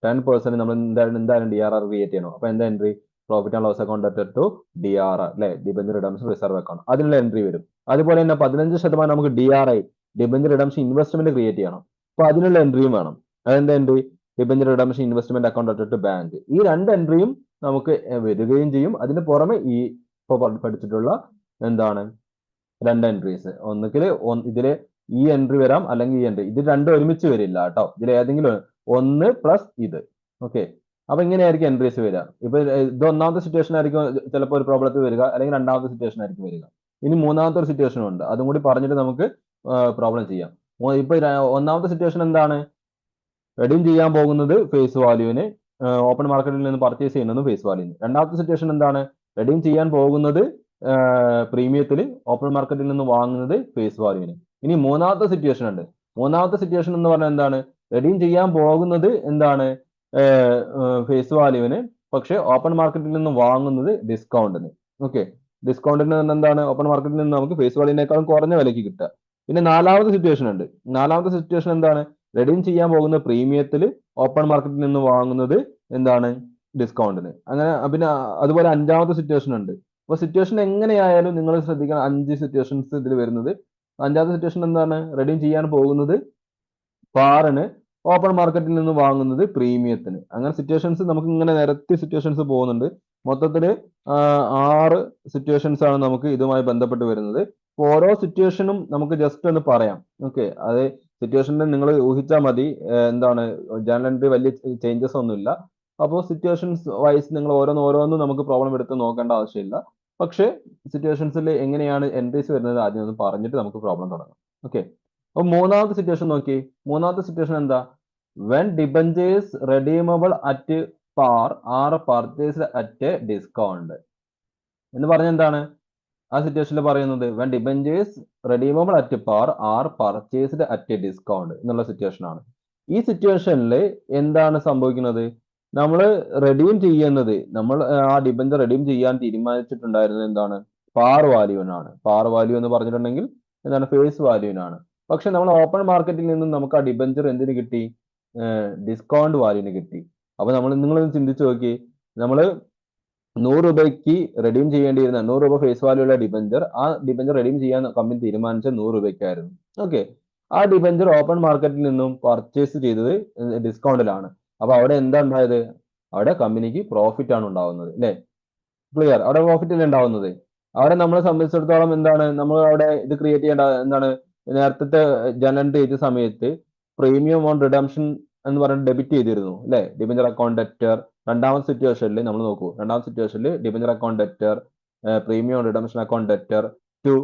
10% നമ്മൾ എന്തായാലും DRR ക്രിയേറ്റ് ചെയ്യണം. അപ്പൊ എന്താ entry? Profit and loss account debtor to DRR അല്ലെ, ഡിബഞ്ചർ റിഡംഷൻ റിസർവ് അക്കൗണ്ട്, അതിനുള്ള എൻട്രി വരും. അതുപോലെ തന്നെ 15% നമുക്ക് DRI debenture redemption investment create ചെയ്യണം. അപ്പൊ അതിനുള്ള എൻട്രിയും വേണം. അതെന്താ entry? Debenture redemption investment account at bank. ഈ രണ്ട് എൻട്രിയും നമുക്ക് വരികയും ചെയ്യും. അതിന് പുറമെ ഈ ഇപ്പൊ പഠിച്ചിട്ടുള്ള എന്താണ് രണ്ട് എൻട്രീസ്, ഒന്നുകിൽ ഇതില് ഈ എൻട്രി വരാം, അല്ലെങ്കിൽ ഈ എൻട്രി, ഇത് രണ്ടും ഒരുമിച്ച് വരില്ല കേട്ടോ. ഇതിൽ ഏതെങ്കിലും ഒന്ന് പ്ലസ് ഇത്. ഓക്കെ, അപ്പൊ ഇങ്ങനെയായിരിക്കും എൻട്രീസ് വരിക. ഇപ്പൊ ഇത് ഒന്നാമത്തെ സിറ്റുവേഷൻ ആയിരിക്കും ചിലപ്പോൾ ഒരു പ്രോബ്ലത്തിൽ വരിക, അല്ലെങ്കിൽ രണ്ടാമത്തെ സിറ്റുവേഷൻ ആയിരിക്കും വരിക. ഇനി മൂന്നാമത്തെ ഒരു സിറ്റുവേഷൻ ഉണ്ട്, അതും കൂടി പറഞ്ഞിട്ട് നമുക്ക് പ്രോബ്ലം ചെയ്യാം. ഇപ്പൊ ഒന്നാമത്തെ സിറ്റുവേഷൻ എന്താണ്? റെഡീം ചെയ്യാൻ പോകുന്നത് ഫേസ് വാല്യൂവിന്, ഓപ്പൺ മാർക്കറ്റിൽ നിന്ന് പർച്ചേസ് ചെയ്യുന്നത് ഫേസ് വാല്യൂവിന്. രണ്ടാമത്തെ സിറ്റുവേഷൻ എന്താണ്? റെഡീം ചെയ്യാൻ പോകുന്നത് പ്രീമിയത്തിൽ, ഓപ്പൺ മാർക്കറ്റിൽ നിന്ന് വാങ്ങുന്നത് ഫേസ് വാല്യൂവിന്. ഇനി മൂന്നാമത്തെ സിറ്റുവേഷൻ ഉണ്ട്. മൂന്നാമത്തെ സിറ്റുവേഷൻ എന്ന് പറഞ്ഞാൽ എന്താണ്? റെഡീം ചെയ്യാൻ പോകുന്നത് എന്താണ്? ഫേസ് വാല്യൂവിന്, പക്ഷെ ഓപ്പൺ മാർക്കറ്റിൽ നിന്ന് വാങ്ങുന്നത് ഡിസ്കൗണ്ടിന്. ഓക്കെ, ഡിസ്കൗണ്ടിന് എന്താണ്? ഓപ്പൺ മാർക്കറ്റിൽ നിന്ന് നമുക്ക് ഫേസ് വാല്യൂവിനേക്കാളും കുറഞ്ഞ വിലയ്ക്ക് കിട്ടുക. പിന്നെ നാലാമത്തെ സിറ്റുവേഷൻ ഉണ്ട്. നാലാമത്തെ സിറ്റുവേഷൻ എന്താണ്? റെഡീം ചെയ്യാൻ പോകുന്ന പ്രീമിയത്തിൽ ഓപ്പൺ മാർക്കറ്റിൽ നിന്ന് വാങ്ങുന്നത് എന്താണ്? ഡിസ്കൗണ്ടിന്. അങ്ങനെ പിന്നെ അതുപോലെ അഞ്ചാമത്തെ സിറ്റുവേഷൻ ഉണ്ട്. അപ്പൊ സിറ്റുവേഷൻ എങ്ങനെയായാലും നിങ്ങൾ ശ്രദ്ധിക്കണം, 5 സിറ്റുവേഷൻസ് ഇതിൽ വരുന്നത്. അഞ്ചാമത്തെ സിറ്റുവേഷൻ എന്താണ്? റെഡീം ചെയ്യാൻ പോകുന്നത് പാറിന്, ഓപ്പൺ മാർക്കറ്റിൽ നിന്ന് വാങ്ങുന്നത് പ്രീമിയത്തിന്. അങ്ങനെ സിറ്റുവേഷൻസ് നമുക്ക് ഇങ്ങനെ നിരത്തി സിറ്റുവേഷൻസ് പോകുന്നുണ്ട്. മൊത്തത്തില് 6 സിറ്റുവേഷൻസ് ആണ് നമുക്ക് ഇതുമായി ബന്ധപ്പെട്ട് വരുന്നത്. ഓരോ സിറ്റുവേഷനും നമുക്ക് ജസ്റ്റ് ഒന്ന് പറയാം. ഓക്കെ, അത് സിറ്റുവേഷനിൽ നിങ്ങൾ ഊഹിച്ചാൽ മതി. എന്താണ്, ജേണൽ എൻട്രി വലിയ ചേഞ്ചസ് ഒന്നുമില്ല. അപ്പോൾ സിറ്റുവേഷൻസ് വൈസ് നിങ്ങൾ ഓരോന്നും നമുക്ക് പ്രോബ്ലം എടുത്ത് നോക്കേണ്ട ആവശ്യമില്ല. പക്ഷേ സിറ്റുവേഷൻസിൽ എങ്ങനെയാണ് എൻട്രീസ് വരുന്നത് ആദ്യം ഒന്ന് പറഞ്ഞിട്ട് നമുക്ക് പ്രോബ്ലം തുടങ്ങാം. ഓക്കെ, അപ്പൊ മൂന്നാമത്തെ സിറ്റുവേഷൻ നോക്കി. മൂന്നാമത്തെ സിറ്റുവേഷൻ എന്താ? When debentures redeemable at par are purchased at a discount എന്ന് പറഞ്ഞ എന്താണ്? ആ സിറ്റുവേഷനിൽ പറയുന്നത് when debentures redeemable at par are purchased at a discount എന്നുള്ള സിറ്റുവേഷൻ ആണ്. ഈ സിറ്റുവേഷനിൽ എന്താണ് സംഭവിക്കുന്നത്? നമ്മൾ റെഡീം ചെയ്യുന്നത്, നമ്മൾ ആ ഡിബഞ്ചർ റെഡീം ചെയ്യാൻ തീരുമാനിച്ചിട്ടുണ്ടായിരുന്നത് എന്താണ്? പാർ വാല്യൂവിനാണ്. പാർ വാല്യൂ എന്ന് പറഞ്ഞിട്ടുണ്ടെങ്കിൽ എന്താണ്? ഫേസ് വാല്യൂവിനാണ്. പക്ഷെ നമ്മൾ ഓപ്പൺ മാർക്കറ്റിൽ നിന്നും നമുക്ക് ആ ഡിബഞ്ചർ എന്തിന് കിട്ടി? ഡിസ്കൗണ്ട് വാല്യൂവിന് കിട്ടി. അപ്പൊ നിങ്ങളൊന്ന് ചിന്തിച്ചു നോക്കി, നമ്മൾ 100 രൂപയ്ക്ക് റെഡീം ചെയ്യേണ്ടിയിരുന്ന 100 രൂപ ഫേസ് വാല്യൂ ഉള്ള ഡിബഞ്ചർ, ആ ഡിബഞ്ചർ റെഡീം ചെയ്യാൻ കമ്പനി തീരുമാനിച്ച 100 രൂപയ്ക്കായിരുന്നു. ഓക്കെ, ആ ഡിബഞ്ചർ ഓപ്പൺ മാർക്കറ്റിൽ നിന്നും പർച്ചേസ് ചെയ്തത് ഡിസ്കൗണ്ടിലാണ്. അപ്പൊ അവിടെ എന്താ ഉണ്ടായത്? അവിടെ കമ്പനിക്ക് പ്രോഫിറ്റ് ആണ് ഉണ്ടാവുന്നത്, അല്ലെ? ക്ലിയർ? അവിടെ പ്രോഫിറ്റ് അല്ലേ ഉണ്ടാവുന്നത്? അവിടെ നമ്മളെ സംബന്ധിച്ചിടത്തോളം എന്താണ്, നമ്മൾ അവിടെ ഇത് ക്രിയേറ്റ് ചെയ്യേണ്ട എന്താണ്? നേരത്തെ ജനറൽ ചെയ്ത സമയത്ത് പ്രീമിയം ഓൺ റിഡംഷൻ എന്ന് പറഞ്ഞ് ഡെബിറ്റ് ചെയ്തിരുന്നു, അല്ലെ? Debenture account debtor. രണ്ടാമത്തെ സിറ്റുവേഷനിൽ നമ്മൾ നോക്കൂ, രണ്ടാമത്തെ സിറ്റുവേഷനിൽ debenture account debtor, premium on redemption account debtor to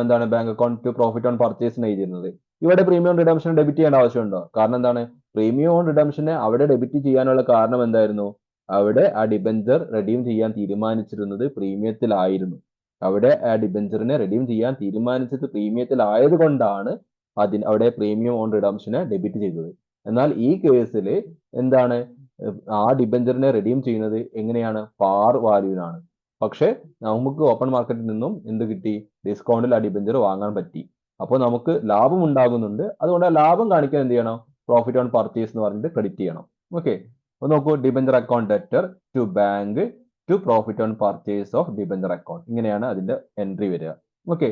എന്താണ്? Bank account to profit on പർച്ചേസിന് എഴുതിയിരുന്നത്. ഇവിടെ പ്രീമിയം റിഡംഷൻ ഡെബിറ്റ് ചെയ്യേണ്ട ആവശ്യമുണ്ടോ? കാരണം എന്താണ്? പ്രീമിയം ഓൺ റിഡംഷനെ അവിടെ ഡെബിറ്റ് ചെയ്യാനുള്ള കാരണം എന്തായിരുന്നു? അവിടെ ആ ഡിബഞ്ചർ റെഡീം ചെയ്യാൻ തീരുമാനിച്ചിരുന്നത് പ്രീമിയത്തിലായിരുന്നു. അവിടെ ആ ഡിബഞ്ചറിനെ റെഡീം ചെയ്യാൻ തീരുമാനിച്ചത് പ്രീമിയത്തിലായത് കൊണ്ടാണ് അവിടെ പ്രീമിയം ഓൺ റിഡംഷനെ ഡെബിറ്റ് ചെയ്തത്. എന്നാൽ ഈ കേസിൽ എന്താണ്? ആ ഡിബഞ്ചറിനെ റെഡീം ചെയ്യുന്നത് എങ്ങനെയാണ്? പാർ വാല്യൂവിനാണ്. പക്ഷെ നമുക്ക് ഓപ്പൺ മാർക്കറ്റിൽ നിന്നും എന്ത് കിട്ടി? ഡിസ്കൗണ്ടിൽ ആ ഡിബഞ്ചർ വാങ്ങാൻ പറ്റി. അപ്പോൾ നമുക്ക് ലാഭം ഉണ്ടാകുന്നുണ്ട്. അതുകൊണ്ട് ആ ലാഭം കാണിക്കാൻ എന്ത് ചെയ്യണം? പ്രോഫിറ്റ് ഓൺ പർച്ചേസ് എന്ന് പറഞ്ഞിട്ട് ക്രെഡിറ്റ് ചെയ്യണം. ഓക്കെ, അപ്പൊ നോക്കൂ, debenture account debtor to bank to profit on purchase of debenture account. ഇങ്ങനെയാണ് അതിന്റെ എൻട്രി വരിക. ഓക്കെ,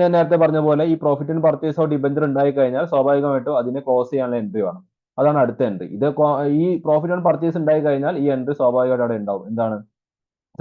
ഞാൻ നേരത്തെ പറഞ്ഞ പോലെ ഈ profit on purchase of debenture ഉണ്ടായി കഴിഞ്ഞാൽ സ്വാഭാവികമായിട്ടും അതിനെ ക്ലോസ് ചെയ്യാനുള്ള എൻട്രി വേണം. അതാണ് അടുത്ത എൻട്രി. ഇത് ഈ പ്രോഫിറ്റ് ഓൺ പർച്ചേസ് ഉണ്ടായി കഴിഞ്ഞാൽ ഈ എൻട്രി സ്വാഭാവികമായിട്ട് അവിടെ ഉണ്ടാവും. എന്താണ്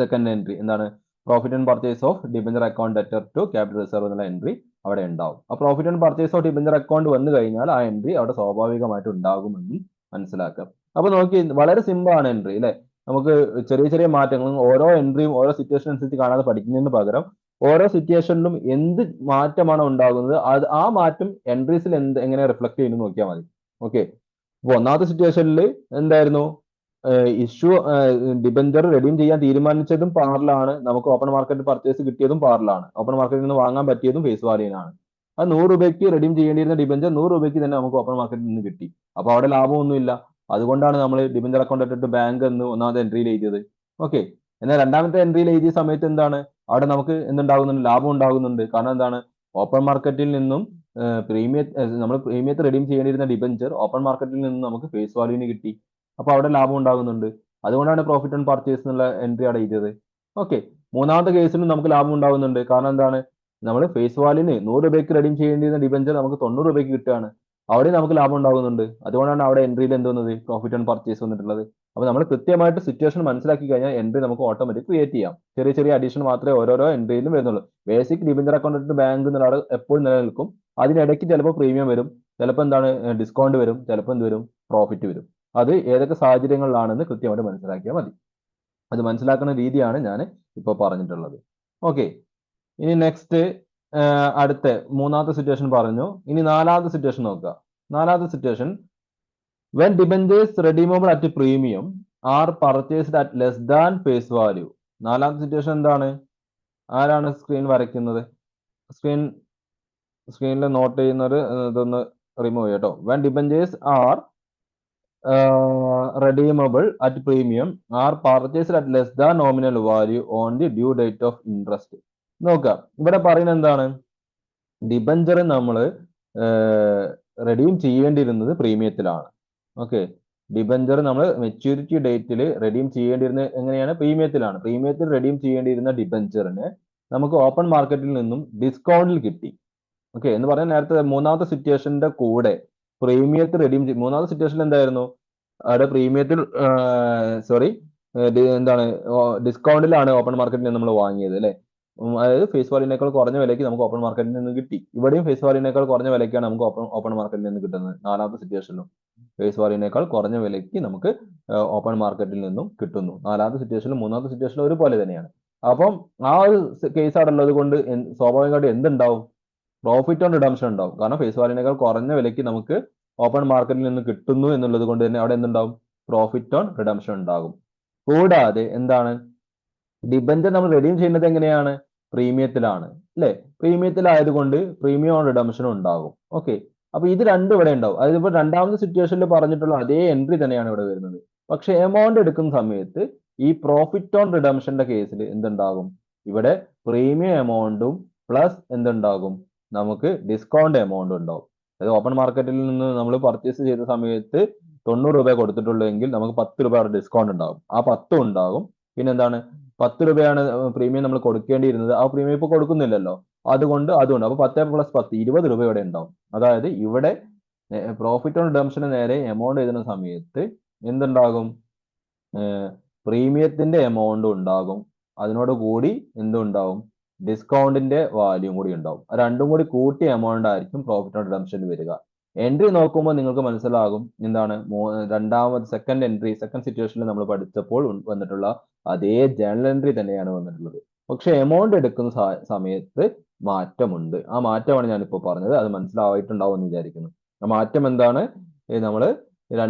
സെക്കൻഡ് എൻട്രി? എന്താണ്? Profit on purchase of debenture account debtor to capital reserve എന്നുള്ള എൻട്രി അവിടെ ഉണ്ടാവും. ആ profit on purchase of debenture account വന്നു കഴിഞ്ഞാൽ ആ എൻട്രി അവിടെ സ്വാഭാവികമായിട്ട് ഉണ്ടാകുമെന്ന് മനസ്സിലാക്കാം. അപ്പൊ നോക്കി, വളരെ സിമ്പിൾ ആണ് എൻട്രി, അല്ലെ? നമുക്ക് ചെറിയ ചെറിയ മാറ്റങ്ങളും ഓരോ എൻട്രിയും ഓരോ സിറ്റുവേഷൻ അനുസരിച്ച് കാണാതെ പഠിക്കുന്നതിന് പകരം ഓരോ സിറ്റുവേഷനിലും എന്ത് മാറ്റമാണ് ഉണ്ടാകുന്നത്, അത് ആ മാറ്റം എൻട്രീസിൽ എങ്ങനെ റിഫ്ലക്ട് ചെയ്യുന്നു നോക്കിയാൽ മതി. ഓക്കെ, അപ്പൊ ഒന്നാമത്തെ സിറ്റുവേഷനിൽ എന്തായിരുന്നു? ഇഷ്യൂ ഡിബഞ്ചർ റെഡീം ചെയ്യാൻ തീരുമാനിച്ചതും പാറിലാണ്, നമുക്ക് ഓപ്പൺ മാർക്കറ്റ് പർച്ചേസ് കിട്ടിയതും പാറിലാണ്, ഓപ്പൺ മാർക്കറ്റിൽ നിന്ന് വാങ്ങാൻ പറ്റിയതും ഫേസ് വാല്യൂവിനാണ്. അത് 100 രൂപയ്ക്ക് റെഡീം ചെയ്യേണ്ടിയിരുന്ന ഡിബഞ്ചർ 100 രൂപയ്ക്ക് തന്നെ നമുക്ക് ഓപ്പൺ മാർക്കറ്റിൽ നിന്ന് കിട്ടി. അപ്പൊ അവിടെ ലാഭമൊന്നുമില്ല. അതുകൊണ്ടാണ് നമ്മൾ ഡിബഞ്ചർ അക്കൗണ്ട് ഇട്ടിട്ട് ബാങ്ക് എന്ന് ഒന്നാമത്തെ എൻട്രിയിൽ എഴുതിയത്. ഓക്കെ, എന്നാൽ രണ്ടാമത്തെ എൻട്രിയിൽ എഴുതിയ സമയത്ത് എന്താണ്? അവിടെ നമുക്ക് എന്തുണ്ടാകുന്നുണ്ട്? ലാഭം ഉണ്ടാകുന്നുണ്ട്. കാരണം എന്താണ്? ഓപ്പൺ മാർക്കറ്റിൽ നിന്നും നമ്മൾ പ്രീമിയത്തെ റെഡീം ചെയ്യേണ്ടിയിരുന്ന ഡിബഞ്ചർ ഓപ്പൺ മാർക്കറ്റിൽ നിന്നും നമുക്ക് ഫേസ് വാല്യൂവിന് കിട്ടി. അപ്പൊ അവിടെ ലാഭം ഉണ്ടാകുന്നുണ്ട്. അതുകൊണ്ടാണ് പ്രോഫിറ്റ് ഓൺ പർച്ചേസ് എന്നുള്ള എൻട്രി അവിടെ എഴുതിയത്. ഓക്കെ, മൂന്നാമത്തെ കേസിലും നമുക്ക് ലാഭം ഉണ്ടാകുന്നുണ്ട്. കാരണം എന്താണ്? നമ്മൾ ഫേസ് വാല്യൂവിന് 100 രൂപയ്ക്ക് റെഡീം ചെയ്യേണ്ടിയിരുന്ന ഡിബഞ്ചർ നമുക്ക് 90 രൂപയ്ക്ക് കിട്ടുകയാണ്. അവിടെ നമുക്ക് ലാഭം ഉണ്ടാകുന്നുണ്ട്. അതുകൊണ്ടാണ് അവിടെ എൻട്രിയിൽ എന്ത് വന്നത്, പ്രോഫിറ്റ് ഓൺ പർച്ചേസ് വന്നിട്ടുള്ളത്. അപ്പോൾ നമ്മൾ കൃത്യമായിട്ട് സിറ്റുവേഷൻ മനസ്സിലാക്കി കഴിഞ്ഞാൽ എൻട്രി നമുക്ക് ഓട്ടോമാറ്റിക് ക്രിയേറ്റ് ചെയ്യാം. ചെറിയ ചെറിയ അഡീഷൻ മാത്രമേ ഓരോരോ എൻട്രിയിലും വരുന്നുള്ളൂ. ബേസിക് ഡിബഞ്ചർ അക്കൗണ്ട് ബാങ്ക് എന്നുള്ള എപ്പോഴും നിലനിൽക്കും. അതിനിടയ്ക്ക് ചിലപ്പോൾ പ്രീമിയം വരും, ചിലപ്പോൾ എന്താണ് ഡിസ്കൗണ്ട് വരും, ചിലപ്പോൾ എന്ത് വരും, പ്രോഫിറ്റ് വരും. അത് ഏതൊക്കെ സാഹചര്യങ്ങളിലാണെന്ന് കൃത്യമായിട്ട് മനസ്സിലാക്കിയാൽ മതി. അത് മനസ്സിലാക്കുന്ന രീതിയാണ് ഞാൻ ഇപ്പോൾ പറഞ്ഞിട്ടുള്ളത്. ഓക്കെ, ഇനി നെക്സ്റ്റ് അടുത്ത മൂന്നാമത്തെ സിറ്റുവേഷൻ പറഞ്ഞു. ഇനി നാലാമത്തെ സിറ്റുവേഷൻ നോക്കുക. നാലാമത്തെ situation, when debentures redeemable at premium are purchased at less than face value. നാലാമത്തെ സിറ്റുവേഷൻ എന്താണ്? ആരാണ് സ്ക്രീൻ വരയ്ക്കുന്നത്? സ്ക്രീനിൽ നോട്ട് ചെയ്യുന്നവർ ഇതൊന്ന് റിമൂവ് ചെയ്യട്ടോ. When debentures are redeemable at premium are purchased at less than nominal value on the due date of interest. നോക്കാം, ഇവിടെ പറയുന്നത് എന്താണ്? ഡിബഞ്ചർ നമ്മൾ റെഡീം ചെയ്യേണ്ടിയിരുന്നത് പ്രീമിയത്തിലാണ്. ഓക്കെ, ഡിബഞ്ചർ നമ്മൾ മെച്യൂരിറ്റി ഡേറ്റിൽ റെഡീം ചെയ്യേണ്ടിയിരുന്നത് എങ്ങനെയാണ്? പ്രീമിയത്തിലാണ്. പ്രീമിയത്തിൽ റെഡീം ചെയ്യേണ്ടിയിരുന്ന ഡിബഞ്ചറിന് നമുക്ക് ഓപ്പൺ മാർക്കറ്റിൽ നിന്നും ഡിസ്കൗണ്ടിൽ കിട്ടി. ഓക്കെ, എന്ന് പറഞ്ഞാൽ നേരത്തെ മൂന്നാമത്തെ സിറ്റുവേഷന്റെ കൂടെ പ്രീമിയത്തിൽ റെഡീം മൂന്നാമത്തെ സിറ്റുവേഷൻ എന്തായിരുന്നു? അവിടെ പ്രീമിയത്തിൽ എന്താണ് ഡിസ്കൗണ്ടിലാണ് ഓപ്പൺ മാർക്കറ്റിൽ നിന്ന് നമ്മൾ വാങ്ങിയത് അല്ലെ. അതായത് ഫേസ് വാല്യൂനേക്കാൾ കുറഞ്ഞ വിലയ്ക്ക് നമുക്ക് ഓപ്പൺ മാർക്കറ്റിൽ നിന്ന് കിട്ടി. ഇവിടെയും ഫേസ് വാല്യൂനേക്കാൾ കുറഞ്ഞ വിലയ്ക്കാണ് നമുക്ക് ഓപ്പൺ മാർക്കറ്റിൽ നിന്ന് കിട്ടുന്നത്. നാലാമത്തെ സിറ്റുവേഷനിലും ഫേസ് വാല്യൂനേക്കാൾ കുറഞ്ഞ വിലയ്ക്ക് നമുക്ക് ഓപ്പൺ മാർക്കറ്റിൽ നിന്നും കിട്ടുന്നു. നാലാമത്തെ സിറ്റുവേഷനിലും മൂന്നാമത്തെ സിറ്റുവേഷനിലും ഒരുപോലെ തന്നെയാണ്. അപ്പം ആ ഒരു കേസ് അവിടെ ഉള്ളത് കൊണ്ട് സ്വാഭാവികമായിട്ട് എന്തുണ്ടാവും? പ്രോഫിറ്റ് ഓൺ റിഡംഷൻ ഉണ്ടാവും. കാരണം ഫേസ് വാല്യൂനേക്കാൾ കുറഞ്ഞ വിലയ്ക്ക് നമുക്ക് ഓപ്പൺ മാർക്കറ്റിൽ നിന്ന് കിട്ടുന്നു എന്നുള്ളത് കൊണ്ട് തന്നെ അവിടെ എന്തുണ്ടാവും? പ്രോഫിറ്റ് ഓൺ റിഡംഷൻ ഉണ്ടാകും. കൂടാതെ എന്താണ്, ഡിബഞ്ചർ നമ്മൾ റെഡീം ചെയ്യുന്നത് എങ്ങനെയാണ്? പ്രീമിയത്തിലാണ് അല്ലെ. പ്രീമിയത്തിലായതുകൊണ്ട് പ്രീമിയം ഓൺ റിഡംഷനും ഉണ്ടാകും. ഓക്കെ, അപ്പൊ ഇത് രണ്ടും ഇവിടെ ഉണ്ടാവും. അതായത് ഇപ്പോൾ രണ്ടാമത്തെ സിറ്റുവേഷനിൽ പറഞ്ഞിട്ടുള്ള അതേ എൻട്രി തന്നെയാണ് ഇവിടെ വരുന്നത്. പക്ഷെ എമൗണ്ട് എടുക്കുന്ന സമയത്ത് ഈ പ്രോഫിറ്റ് ഓൺ റിഡംഷന്റെ കേസിൽ എന്തുണ്ടാകും? ഇവിടെ പ്രീമിയം എമൗണ്ടും പ്ലസ് എന്തുണ്ടാകും? നമുക്ക് ഡിസ്കൗണ്ട് എമൗണ്ട് ഉണ്ടാവും. അതായത് ഓപ്പൺ മാർക്കറ്റിൽ നിന്ന് നമ്മൾ പർച്ചേസ് ചെയ്ത സമയത്ത് 90 രൂപ കൊടുത്തിട്ടുള്ളൂ എങ്കിൽ നമുക്ക് 10 രൂപ ഡിസ്കൗണ്ട് ഉണ്ടാകും. ആ 10 ഉണ്ടാകും. പിന്നെ എന്താണ്, 10 രൂപയാണ് പ്രീമിയം നമ്മൾ കൊടുക്കേണ്ടിയിരുന്നത്. ആ പ്രീമിയം ഇപ്പോൾ കൊടുക്കുന്നില്ലല്ലോ, അതുകൊണ്ട് അതുകൊണ്ട് അപ്പൊ 10 + 10 20 രൂപ ഇവിടെ ഉണ്ടാവും. അതായത് ഇവിടെ പ്രോഫിറ്റ് ഓൺ റിഡംഷന് നേരെ എമൗണ്ട് എഴുതുന്ന സമയത്ത് എന്തുണ്ടാകും? പ്രീമിയത്തിന്റെ എമൗണ്ട് ഉണ്ടാകും, അതിനോട് കൂടി എന്തുണ്ടാവും? ഡിസ്കൗണ്ടിന്റെ വാല്യൂ കൂടി ഉണ്ടാവും. രണ്ടും കൂടി കൂട്ടിയ എമൗണ്ട് ആയിരിക്കും പ്രോഫിറ്റ് ഓൺ റിഡംഷനിൽ വരിക. എൻട്രി നോക്കുമ്പോൾ നിങ്ങൾക്ക് മനസ്സിലാകും എന്താണ് രണ്ടാമത് സെക്കൻഡ് സിറ്റുവേഷനിൽ നമ്മൾ പഠിച്ചപ്പോൾ വന്നിട്ടുള്ള അതേ ജേണൽ എൻട്രി തന്നെയാണ് വന്നിട്ടുള്ളത്. പക്ഷെ എമൗണ്ട് എടുക്കുന്ന സമയത്ത് മാറ്റമുണ്ട്. ആ മാറ്റമാണ് ഞാനിപ്പോൾ പറഞ്ഞത്. അത് മനസ്സിലായിട്ടുണ്ടാവും എന്ന് വിചാരിക്കുന്നു. ആ മാറ്റം എന്താണ്? നമ്മൾ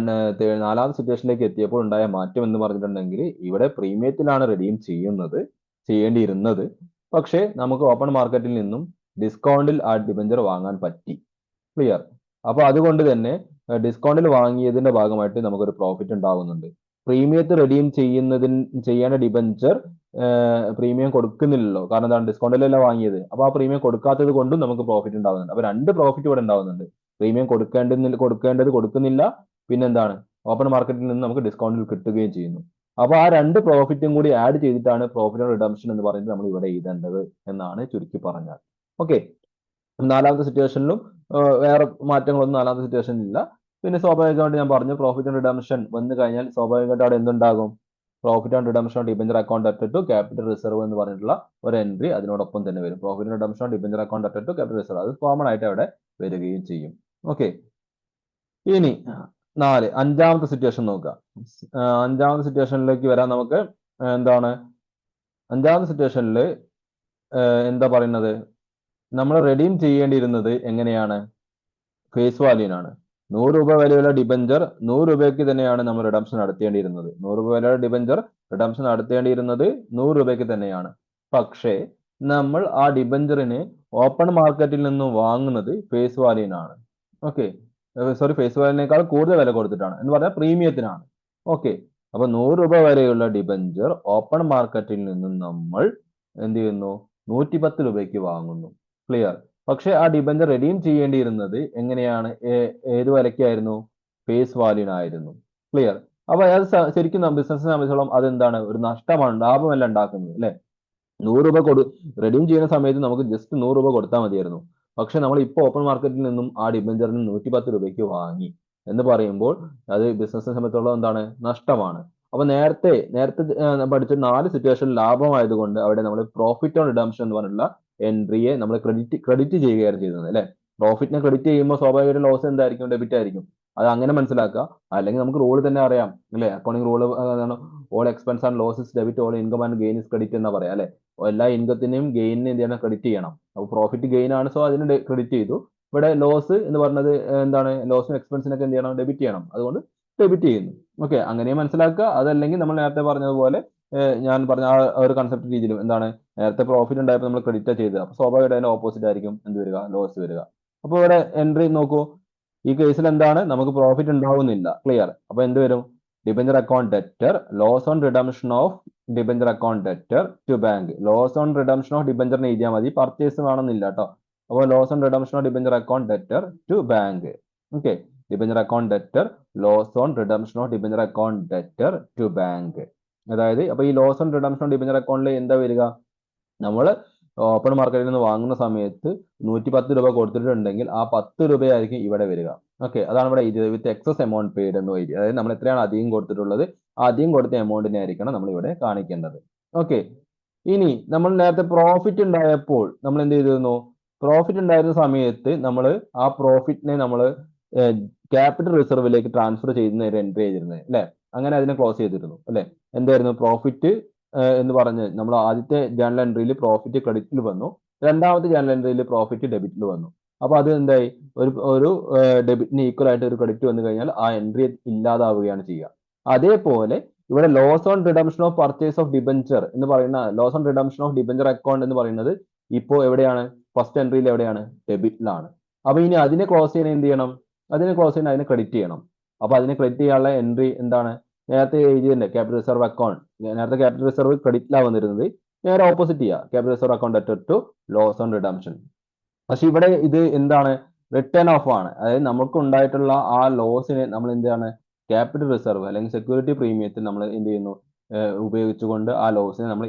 നാലാമത്തെ സിറ്റുവേഷനിലേക്ക് എത്തിയപ്പോൾ ഉണ്ടായ മാറ്റം എന്ന് പറഞ്ഞിട്ടുണ്ടെങ്കിൽ ഇവിടെ പ്രീമിയത്തിലാണ് റെഡീം ചെയ്യേണ്ടിയിരുന്നത്. പക്ഷേ നമുക്ക് ഓപ്പൺ മാർക്കറ്റിൽ നിന്നും ഡിസ്കൗണ്ടിൽ ആ ഡിബഞ്ചർ വാങ്ങാൻ പറ്റി. ക്ലിയർ? അപ്പൊ അതുകൊണ്ട് തന്നെ ഡിസ്കൗണ്ടിൽ വാങ്ങിയതിന്റെ ഭാഗമായിട്ട് നമുക്കൊരു പ്രോഫിറ്റ് ഉണ്ടാകുന്നുണ്ട്. പ്രീമിയത്തിൽ റെഡീം ചെയ്യേണ്ട ഡിബഞ്ചർ പ്രീമിയം കൊടുക്കുന്നില്ലല്ലോ, കാരണം എന്താണ്, ഡിസ്കൗണ്ടിലല്ല വാങ്ങിയത്. അപ്പൊ ആ പ്രീമിയം കൊടുക്കാത്തത് കൊണ്ടും നമുക്ക് പ്രോഫിറ്റ് ഉണ്ടാകുന്നുണ്ട്. അപ്പൊ രണ്ട് പ്രോഫിറ്റ് ഇവിടെ ഉണ്ടാകുന്നുണ്ട്. പ്രീമിയം കൊടുക്കേണ്ടത് കൊടുക്കുന്നില്ല, പിന്നെന്താണ്, ഓപ്പൺ മാർക്കറ്റിൽ നിന്ന് നമുക്ക് ഡിസ്കൗണ്ടിൽ കിട്ടുകയും ചെയ്യുന്നു. അപ്പൊ ആ രണ്ട് പ്രോഫിറ്റും കൂടി ആഡ് ചെയ്തിട്ടാണ് പ്രോഫിറ്റ് ഓൺ റിഡംഷൻ എന്ന് പറയുന്നത് നമ്മൾ ഇവിടെ എഴുതേണ്ടത് എന്നാണ് ചുരുക്കി പറഞ്ഞാൽ. ഓക്കെ, നാലാമത്തെ സിറ്റുവേഷനിലും വേറെ മാറ്റങ്ങളൊന്നും നാലാമത്തെ സിറ്റുവേഷനിൽ ഇല്ല. പിന്നെ സ്വാഭാവികമായിട്ട് ഞാൻ പറഞ്ഞു, പ്രോഫിറ്റ് ഓൺ റിഡംഷൻ വന്നു കഴിഞ്ഞാൽ സ്വാഭാവികമായിട്ട് അവിടെ എന്തുണ്ടാകും? Profit on redemption on debenture account at to capital reserve എന്ന് പറഞ്ഞിട്ടുള്ള ഒരു എൻട്രി അതിനോടൊപ്പം തന്നെ വരും. Profit on redemption on debenture account at to capital reserve, അത് കോമൺ ആയിട്ട് അവിടെ വരികയും ചെയ്യും. ഓക്കെ, ഇനി അഞ്ചാമത്തെ സിറ്റുവേഷൻ നോക്കുക. അഞ്ചാമത്തെ സിറ്റുവേഷനിലേക്ക് വരാൻ നമുക്ക് എന്താണ്, അഞ്ചാമത്തെ സിറ്റുവേഷനിൽ എന്താ പറയുന്നത്, നമ്മൾ റെഡീം ചെയ്യേണ്ടിയിരുന്നത് എങ്ങനെയാണ്? ഫേസ് വാല്യൂനാണ്. 100 രൂപ വിലയുള്ള ഡിബഞ്ചർ 100 രൂപയ്ക്ക് തന്നെയാണ് നമ്മൾ റിഡംഷൻ നടത്തേണ്ടിയിരുന്നത്. 100 രൂപ വിലയുള്ള ഡിബഞ്ചർ റിഡംഷൻ നടത്തേണ്ടിയിരുന്നത് 100 രൂപയ്ക്ക് തന്നെയാണ്. പക്ഷേ നമ്മൾ ആ ഡിബഞ്ചറിന് ഓപ്പൺ മാർക്കറ്റിൽ നിന്ന് വാങ്ങുന്നത് ഫേസ് വാല്യൂനാണ്. ഓക്കെ, ഫേസ് വാല്യൂനേക്കാൾ കൂടുതൽ വില കൊടുത്തിട്ടാണ്, എന്ന് പറഞ്ഞാൽ പ്രീമിയത്തിനാണ്. ഓക്കെ, അപ്പൊ 100 രൂപ വരെയുള്ള ഡിബഞ്ചർ ഓപ്പൺ മാർക്കറ്റിൽ നിന്നും നമ്മൾ എന്ത് ചെയ്യുന്നു? 110 രൂപയ്ക്ക് വാങ്ങുന്നു. ക്ലിയർ? പക്ഷെ ആ ഡിബഞ്ചർ റെഡീം ചെയ്യേണ്ടിയിരുന്നത് എങ്ങനെയാണ്? ഏത് വിലയ്ക്കായിരുന്നു? ഫേസ് വാല്യൂനായിരുന്നു. ക്ലിയർ? അപ്പൊ അത് ശരിക്കും ബിസിനസിനെ സംബന്ധിച്ചോളം അതെന്താണ്? ഒരു നഷ്ടമാണ്, ലാഭമല്ല ഉണ്ടാക്കുന്നത് അല്ലെ. 100 രൂപ റെഡീം ചെയ്യുന്ന സമയത്ത് നമുക്ക് ജസ്റ്റ് 100 രൂപ കൊടുത്താൽ മതിയായിരുന്നു. പക്ഷെ നമ്മൾ ഇപ്പോൾ ഓപ്പൺ മാർക്കറ്റിൽ നിന്നും ആ ഡിബഞ്ചറിന് 110 രൂപയ്ക്ക് വാങ്ങി എന്ന് പറയുമ്പോൾ അത് ബിസിനസിനെ സംബന്ധിച്ചുള്ള എന്താണ്, നഷ്ടമാണ്. അപ്പൊ നേരത്തെ പഠിച്ച 4 സിറ്റുവേഷൻ ലാഭമായതുകൊണ്ട് അവിടെ നമ്മൾ പ്രോഫിറ്റ് ഓൺ റിഡംഷൻ എന്ന് പറഞ്ഞിട്ടുള്ള എൻട്രിയെ നമ്മൾ ക്രെഡിറ്റ് ചെയ്യുകയാണ് ചെയ്യുന്നത് അല്ലെ. പ്രോഫിറ്റിനെ ക്രെഡിറ്റ് ചെയ്യുമ്പോൾ സ്വാഭാവികമായിട്ടും ലോസ് എന്തായിരിക്കും, ഡെബിറ്റ് ആയിരിക്കും. അത് അങ്ങനെ മനസ്സിലാക്കുക. അല്ലെങ്കിൽ നമുക്ക് റൂൾ തന്നെ അറിയാം അല്ലെ, accounting rule all expense and losses debit, all income and gain is credit എന്ന് പറയാം അല്ലെ. എല്ലാ ഇൻകത്തിനെയും ഗെയിനിനെ എന്ത് ചെയ്യണം, ക്രെഡിറ്റ് ചെയ്യണം. അപ്പോൾ പ്രോഫിറ്റ് ഗെയിൻ ആണ്, സോ അതിന് ക്രെഡിറ്റ് ചെയ്തു. ഇവിടെ ലോസ് എന്ന് പറഞ്ഞത് എന്താണ്, ലോസിനും എക്സ്പെൻസിനൊക്കെ എന്ത് ചെയ്യണം, ഡെബിറ്റ് ചെയ്യണം. അതുകൊണ്ട് ഡെബിറ്റ് ചെയ്യുന്നു. ഓക്കെ, അങ്ങനെ മനസ്സിലാക്കുക. അതല്ലെങ്കിൽ നമ്മൾ നേരത്തെ പറഞ്ഞതുപോലെ ഞാൻ പറഞ്ഞ ആ ഒരു കൺസെപ്റ്റ് രീതിയിലും എന്താണ്, നേരത്തെ പ്രോഫിറ്റ് ഉണ്ടായപ്പോൾ നമ്മൾ ക്രെഡിറ്റ് ചെയ്തത്, അപ്പൊ സ്വാഭാവികമായിട്ട് അതിന്റെ ഓപ്പോസിറ്റ് ആയിരിക്കും എന്ത് വരിക, ലോസ് വരിക. അപ്പോൾ ഇവിടെ എൻട്രി നോക്കൂ, ഈ കേസിൽ എന്താണ്, നമുക്ക് പ്രോഫിറ്റ് ഉണ്ടാവുന്നില്ല. ക്ലിയർ. അപ്പൊ എന്ത് വരും, debenture account debtor, loss on redemption of debenture account debtor to bank. Loss on redemption of ഡിബഞ്ചറിന് എഴുതിയാൽ മതി, പർച്ചേസ് വേണമെന്നില്ല കേട്ടോ. അപ്പോൾ loss on redemption of debenture account debtor to bank. Okay, debenture account debtor, loss on redemption of debenture account debtor to bank. അതായത് അപ്പൊ ഈ loss on redemption of debenture അക്കൗണ്ടിൽ എന്താ വരിക, നമ്മൾ ഓപ്പൺ മാർക്കറ്റിൽ നിന്ന് വാങ്ങുന്ന സമയത്ത് 110 രൂപ കൊടുത്തിട്ടുണ്ടെങ്കിൽ ആ 10 രൂപയായിരിക്കും ഇവിടെ വരിക. ഓക്കെ, അതാണ് ഇവിടെ ഇത് വിത്ത് എക്സസ് എമൗണ്ട് പെയ്ഡ് എന്ന് എഴുതി. അതായത് നമ്മൾ എത്രയാണ് അധികം കൊടുത്തിട്ടുള്ളത്, അധികം കൊടുത്ത എമൗണ്ടിനെ ആയിരിക്കണം നമ്മൾ ഇവിടെ കാണിക്കേണ്ടത്. ഓക്കെ, ഇനി നമ്മൾ നേരത്തെ പ്രോഫിറ്റ് ഉണ്ടായപ്പോൾ നമ്മൾ എന്ത് ചെയ്തിരുന്നു, പ്രോഫിറ്റ് ഉണ്ടായിരുന്ന സമയത്ത് നമ്മൾ ആ പ്രോഫിറ്റിനെ നമ്മൾ ക്യാപിറ്റൽ റിസർവിലേക്ക് ട്രാൻസ്ഫർ ചെയ്യുന്ന ഒരു എൻട്രി ചെയ്തിരുന്നത് അല്ലെ. അങ്ങനെ അതിനെ ക്ലോസ് ചെയ്തിരുന്നു അല്ലെ. എന്തായിരുന്നു പ്രോഫിറ്റ് എന്ന് പറഞ്ഞ് നമ്മൾ ആദ്യത്തെ ജേണൽ എൻട്രിയിൽ പ്രോഫിറ്റ് ക്രെഡിറ്റിൽ വന്നു, രണ്ടാമത്തെ ജേണൽ എൻട്രിയിൽ പ്രോഫിറ്റ് ഡെബിറ്റിൽ വന്നു. അപ്പൊ അത് എന്തായി, ഒരു ഡെബിറ്റിന് ഈക്വൽ ആയിട്ട് ഒരു ക്രെഡിറ്റ് വന്നു കഴിഞ്ഞാൽ ആ എൻട്രി ഇല്ലാതാവുകയാണ് ചെയ്യുക. അതേപോലെ ഇവിടെ loss on redemption of purchase of debenture എന്ന് പറയുന്ന loss on redemption of debenture account എന്ന് പറയുന്നത് ഇപ്പോൾ എവിടെയാണ്, ഫസ്റ്റ് എൻട്രിയിൽ എവിടെയാണ്, ഡെബിറ്റിലാണ്. അപ്പൊ ഇനി അതിനെ ക്ലോസ് ചെയ്യാൻ എന്ത് ചെയ്യണം, അതിനെ ക്ലോസ് ചെയ്യാൻ അതിനെ ക്രെഡിറ്റ് ചെയ്യണം. അപ്പൊ അതിനെ ക്രെഡിറ്റ് ചെയ്യാനുള്ള എൻട്രി എന്താണ്, നേരത്തെ എഴുതിയതിന്റെ ക്യാപിറ്റൽ റിസർവ് അക്കൗണ്ട്. നേരത്തെ ക്യാപിറ്റൽ റിസർവ് ക്രെഡിറ്റിലാണ് വന്നിരുന്നത്, നേരെ ഓപ്പോസിറ്റ് ചെയ്യുക, capital reserve account debtor to loss on redemption. പക്ഷെ ഇവിടെ ഇത് എന്താണ്, റിട്ടേൺ ഓഫ് ആണ്. അതായത് നമുക്ക് ഉണ്ടായിട്ടുള്ള ആ ലോസിനെ നമ്മൾ എന്താണ്, ക്യാപിറ്റൽ റിസർവ് അല്ലെങ്കിൽ സെക്യൂരിറ്റി പ്രീമിയത്തിൽ നമ്മൾ എന്ത് ചെയ്യുന്നു, ഉപയോഗിച്ചുകൊണ്ട് ആ ലോസിനെ നമ്മൾ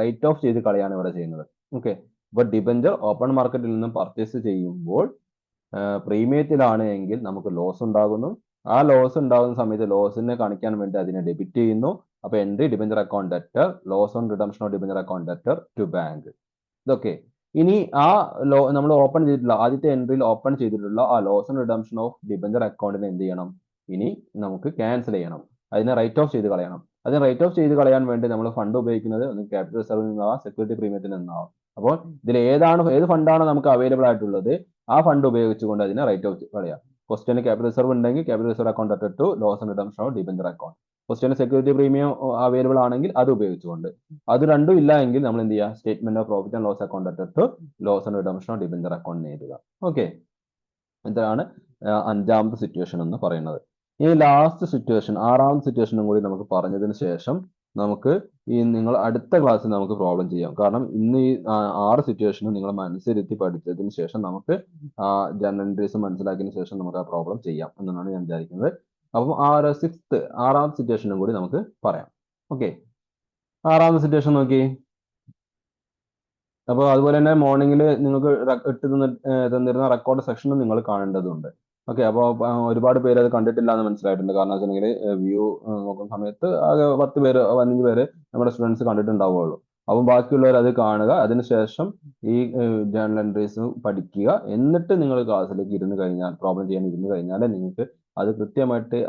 റൈറ്റ് ഓഫ് ചെയ്ത് കളയാണ് ഇവിടെ ചെയ്യുന്നത്. ഓക്കെ, ഇപ്പൊ ഡിബഞ്ചർ ഓപ്പൺ മാർക്കറ്റിൽ നിന്നും പർച്ചേസ് ചെയ്യുമ്പോൾ പ്രീമിയത്തിലാണ് എങ്കിൽ നമുക്ക് ലോസ് ഉണ്ടാകുന്നു. ആ ലോസ് ഉണ്ടാകുന്ന സമയത്ത് ലോസിനെ കാണിക്കാൻ വേണ്ടി അതിനെ ഡെബിറ്റ് ചെയ്യുന്നു. അപ്പൊ entry debenture account debtor, loss on redemption of debenture account debtor to bank. ഇതൊക്കെ ഇനി ആ നമ്മൾ ഓപ്പൺ ചെയ്തിട്ടുള്ള ആദ്യത്തെ എൻട്രിയിൽ ഓപ്പൺ ചെയ്തിട്ടുള്ള ആ loss on redemption of debenture അക്കൗണ്ടിനെ എന്ത് ചെയ്യണം, ഇനി നമുക്ക് ക്യാൻസൽ ചെയ്യണം, അതിനെ റൈറ്റ് ഓഫ് ചെയ്ത് കളയണം. അതിനെ റൈറ്റ് ഓഫ് ചെയ്ത് കളയാൻ വേണ്ടി നമ്മൾ ഫണ്ട് ഉപയോഗിക്കുന്നത് ക്യാപിറ്റൽ റിസർവിൽ നിന്നാവാം, സെക്യൂരിറ്റി പ്രീമിയത്തിൽ നിന്നാവാം. അപ്പോൾ ഇതിൽ ഏത് ഫണ്ടാണ് നമുക്ക് അവൈലബിൾ ആയിട്ടുള്ളത്, ആ ഫണ്ട് ഉപയോഗിച്ചുകൊണ്ട് അതിനെ റൈറ്റ് ഓഫ് കളയാം. ക്വസ്റ്റ്യൻ ക്യാപിറ്റൽ റിസർവ് ഉണ്ടെങ്കിൽ capital reserve account debtor to loss and redemption of debenture account. Question security premium available ആണെങ്കിൽ അത് ഉപയോഗിച്ചുകൊണ്ട്. അത് രണ്ടും ഇല്ല എങ്കിൽ നമ്മൾ എന്ത് ചെയ്യുക, statement of profit and loss account debtor to loss and redemption of debenture account എഴുതുക. ഓക്കെ, ഇതാണ് അഞ്ചാമത്തെ സിറ്റുവേഷൻ എന്ന് പറയുന്നത്. ഇനി ലാസ്റ്റ് സിറ്റുവേഷൻ, ആറാമത്തെ സിറ്റുവേഷനും കൂടി നമുക്ക് പറഞ്ഞതിന് ശേഷം നമുക്ക് നിങ്ങൾ അടുത്ത ക്ലാസ്സിൽ നമുക്ക് പ്രോബ്ലം ചെയ്യാം. കാരണം ഇന്ന് ഈ 6 സിറ്റുവേഷനും നിങ്ങൾ മനസ്സിരുത്തി പഠിച്ചതിന് ശേഷം നമുക്ക് ജനറൽ എൻട്രീസ് മനസ്സിലാക്കിയതിന് ശേഷം നമുക്ക് ആ പ്രോബ്ലം ചെയ്യാം എന്നാണ് ഞാൻ വിചാരിക്കുന്നത്. അപ്പം ആറാമത്തെ സിറ്റുവേഷനും കൂടി നമുക്ക് പറയാം. ഓക്കെ, ആറാമത്തെ സിറ്റുവേഷൻ നോക്കി. അപ്പോൾ അതുപോലെ തന്നെ മോർണിംഗിൽ നിങ്ങൾക്ക് തന്നിരുന്ന റെക്കോർഡ് സെക്ഷനും നിങ്ങൾ കാണേണ്ടതുണ്ട്. ഓക്കെ, അപ്പോൾ ഒരുപാട് പേര് അത് കണ്ടിട്ടില്ല എന്ന് മനസ്സിലായിട്ടുണ്ട്. കാരണം വെച്ചിട്ടുണ്ടെങ്കിൽ വ്യൂ നോക്കുന്ന സമയത്ത് ആകെ 10 പേര് 15 പേര് നമ്മുടെ സ്റ്റുഡൻസ് കണ്ടിട്ടുണ്ടാവുകയുള്ളൂ. അപ്പം ബാക്കിയുള്ളവർ അത് കാണുക, അതിനുശേഷം ഈ ജേണൽ എൻട്രീസ് പഠിക്കുക. എന്നിട്ട് നിങ്ങൾ ക്ലാസ്സിലേക്ക് ഇരുന്ന് കഴിഞ്ഞാൽ, പ്രോബ്ലം ചെയ്യാൻ ഇരുന്ന് കഴിഞ്ഞാൽ നിങ്ങൾക്ക് അത് കൃത്യമായിട്ട്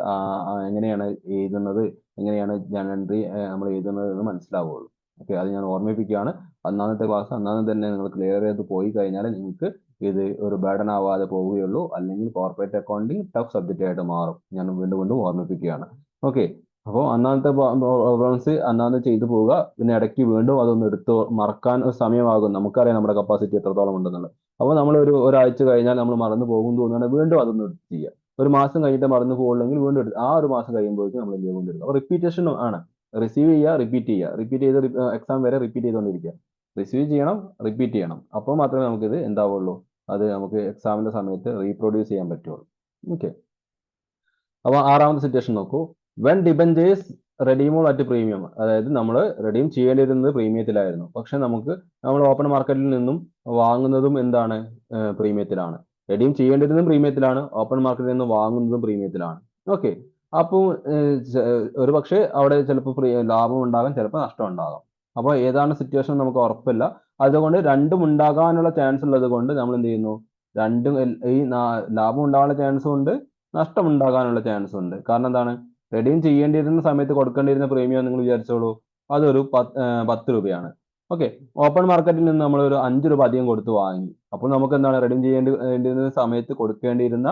എങ്ങനെയാണ് എഴുതുന്നത്, എങ്ങനെയാണ് ജേണൽ എൻട്രി നമ്മൾ എഴുതുന്നത് എന്ന് മനസ്സിലാവുകയുള്ളൂ. ഓക്കെ, അത് ഞാൻ ഓർമ്മിപ്പിക്കുകയാണ്. അന്നാമത്തെ ക്ലാസ് അന്നാമത് തന്നെ നിങ്ങൾ ക്ലിയർ ചെയ്ത് പോയി കഴിഞ്ഞാൽ നിങ്ങൾക്ക് ഇത് ഒരു ബർഡൻ ആവാതെ പോവുകയുള്ളൂ. അല്ലെങ്കിൽ കോർപ്പറേറ്റ് അക്കൗണ്ടിങ് ടഫ് സബ്ജക്റ്റ് ആയിട്ട് മാറും. ഞാൻ വീണ്ടും ഓർമ്മിപ്പിക്കുകയാണ്. ഓക്കെ, അപ്പോൾ അന്നാമത്തെ പ്രോബ്ലംസ് അന്നാമത് ചെയ്തു പോവുക. പിന്നെ ഇടയ്ക്ക് വീണ്ടും അതൊന്ന് എടുത്ത് മറക്കാൻ ഒരു സമയമാകും. നമുക്കറിയാം നമ്മുടെ കപ്പാസിറ്റി എത്രത്തോളം ഉണ്ടെന്നുള്ളത്. അപ്പോൾ നമ്മൾ ഒരാഴ്ച കഴിഞ്ഞാൽ നമ്മൾ മറന്നു പോകും തോന്നുകയാണെങ്കിൽ വീണ്ടും അതൊന്ന് എടുത്ത് ചെയ്യുക. ഒരു മാസം കഴിഞ്ഞിട്ട് മറന്നു പോകുകയുള്ളെങ്കിൽ വീണ്ടും എടുത്ത് ആ ഒരു മാസം കഴിയുമ്പോഴേക്കും നമ്മൾ എന്ത് കൊണ്ടിരിക്കുക. അപ്പോൾ റിപ്പീറ്റേഷൻ ആണ്. റിസീവ് ചെയ്യുക, റിപ്പീറ്റ് ചെയ്യുക, റിപ്പീറ്റ് ചെയ്ത് എക്സാം വരെ റിപ്പീറ്റ് ചെയ്തുകൊണ്ടിരിക്കുക. റിസീവ് ചെയ്യണം, റിപ്പീറ്റ് ചെയ്യണം. അപ്പോൾ മാത്രമേ നമുക്കിത് എന്താവുള്ളൂ, അത് നമുക്ക് എക്സാമിന്റെ സമയത്ത് റീപ്രൊഡ്യൂസ് ചെയ്യാൻ പറ്റുള്ളൂ. ഓക്കെ, അപ്പോൾ ആറാമത്തെ സിറ്റുവേഷൻ നോക്കൂ. വെൻ ഡിബഞ്ചേഴ്സ് റെഡീമോൾ അറ്റ് പ്രീമിയം, അതായത് നമ്മൾ റെഡീം ചെയ്യേണ്ടിയിരുന്നത് പ്രീമിയത്തിലായിരുന്നു, പക്ഷെ നമ്മൾ ഓപ്പൺ മാർക്കറ്റിൽ നിന്നും വാങ്ങുന്നതും എന്താണ്, പ്രീമിയത്തിലാണ്. റെഡീം ചെയ്യേണ്ടിയിരുന്നതും പ്രീമിയത്തിലാണ്, ഓപ്പൺ മാർക്കറ്റിൽ നിന്ന് വാങ്ങുന്നതും പ്രീമിയത്തിലാണ്. ഓക്കെ. അപ്പോൾ ഒരു പക്ഷേ അവിടെ ചിലപ്പോൾ ലാഭം ഉണ്ടാകാം, ചിലപ്പോൾ നഷ്ടം ഉണ്ടാകാം. അപ്പോൾ ഏതാണ് സിറ്റുവേഷൻ നമുക്ക് ഉറപ്പില്ല. അതുകൊണ്ട് രണ്ടും ഉണ്ടാകാനുള്ള ചാൻസ് ഉള്ളത് കൊണ്ട് നമ്മൾ എന്ത് ചെയ്യുന്നു, രണ്ടും ലാഭം ഉണ്ടാകാനുള്ള ചാൻസും ഉണ്ട്, നഷ്ടം ഉണ്ടാകാനുള്ള ചാൻസും ഉണ്ട്. കാരണം എന്താണ്, റെഡീം ചെയ്യേണ്ടിയിരുന്ന സമയത്ത് കൊടുക്കേണ്ടിയിരുന്ന പ്രീമിയം നിങ്ങൾ വിചാരിച്ചോളൂ, അതൊരു 10 രൂപയാണ്. ഓക്കെ. ഓപ്പൺ മാർക്കറ്റിൽ നിന്ന് നമ്മൾ ഒരു 5 രൂപ അധികം കൊടുത്ത് വാങ്ങി. അപ്പോൾ നമുക്ക് എന്താണ്, റെഡീം ചെയ്യേണ്ടിയിരുന്ന സമയത്ത് കൊടുക്കേണ്ടിയിരുന്ന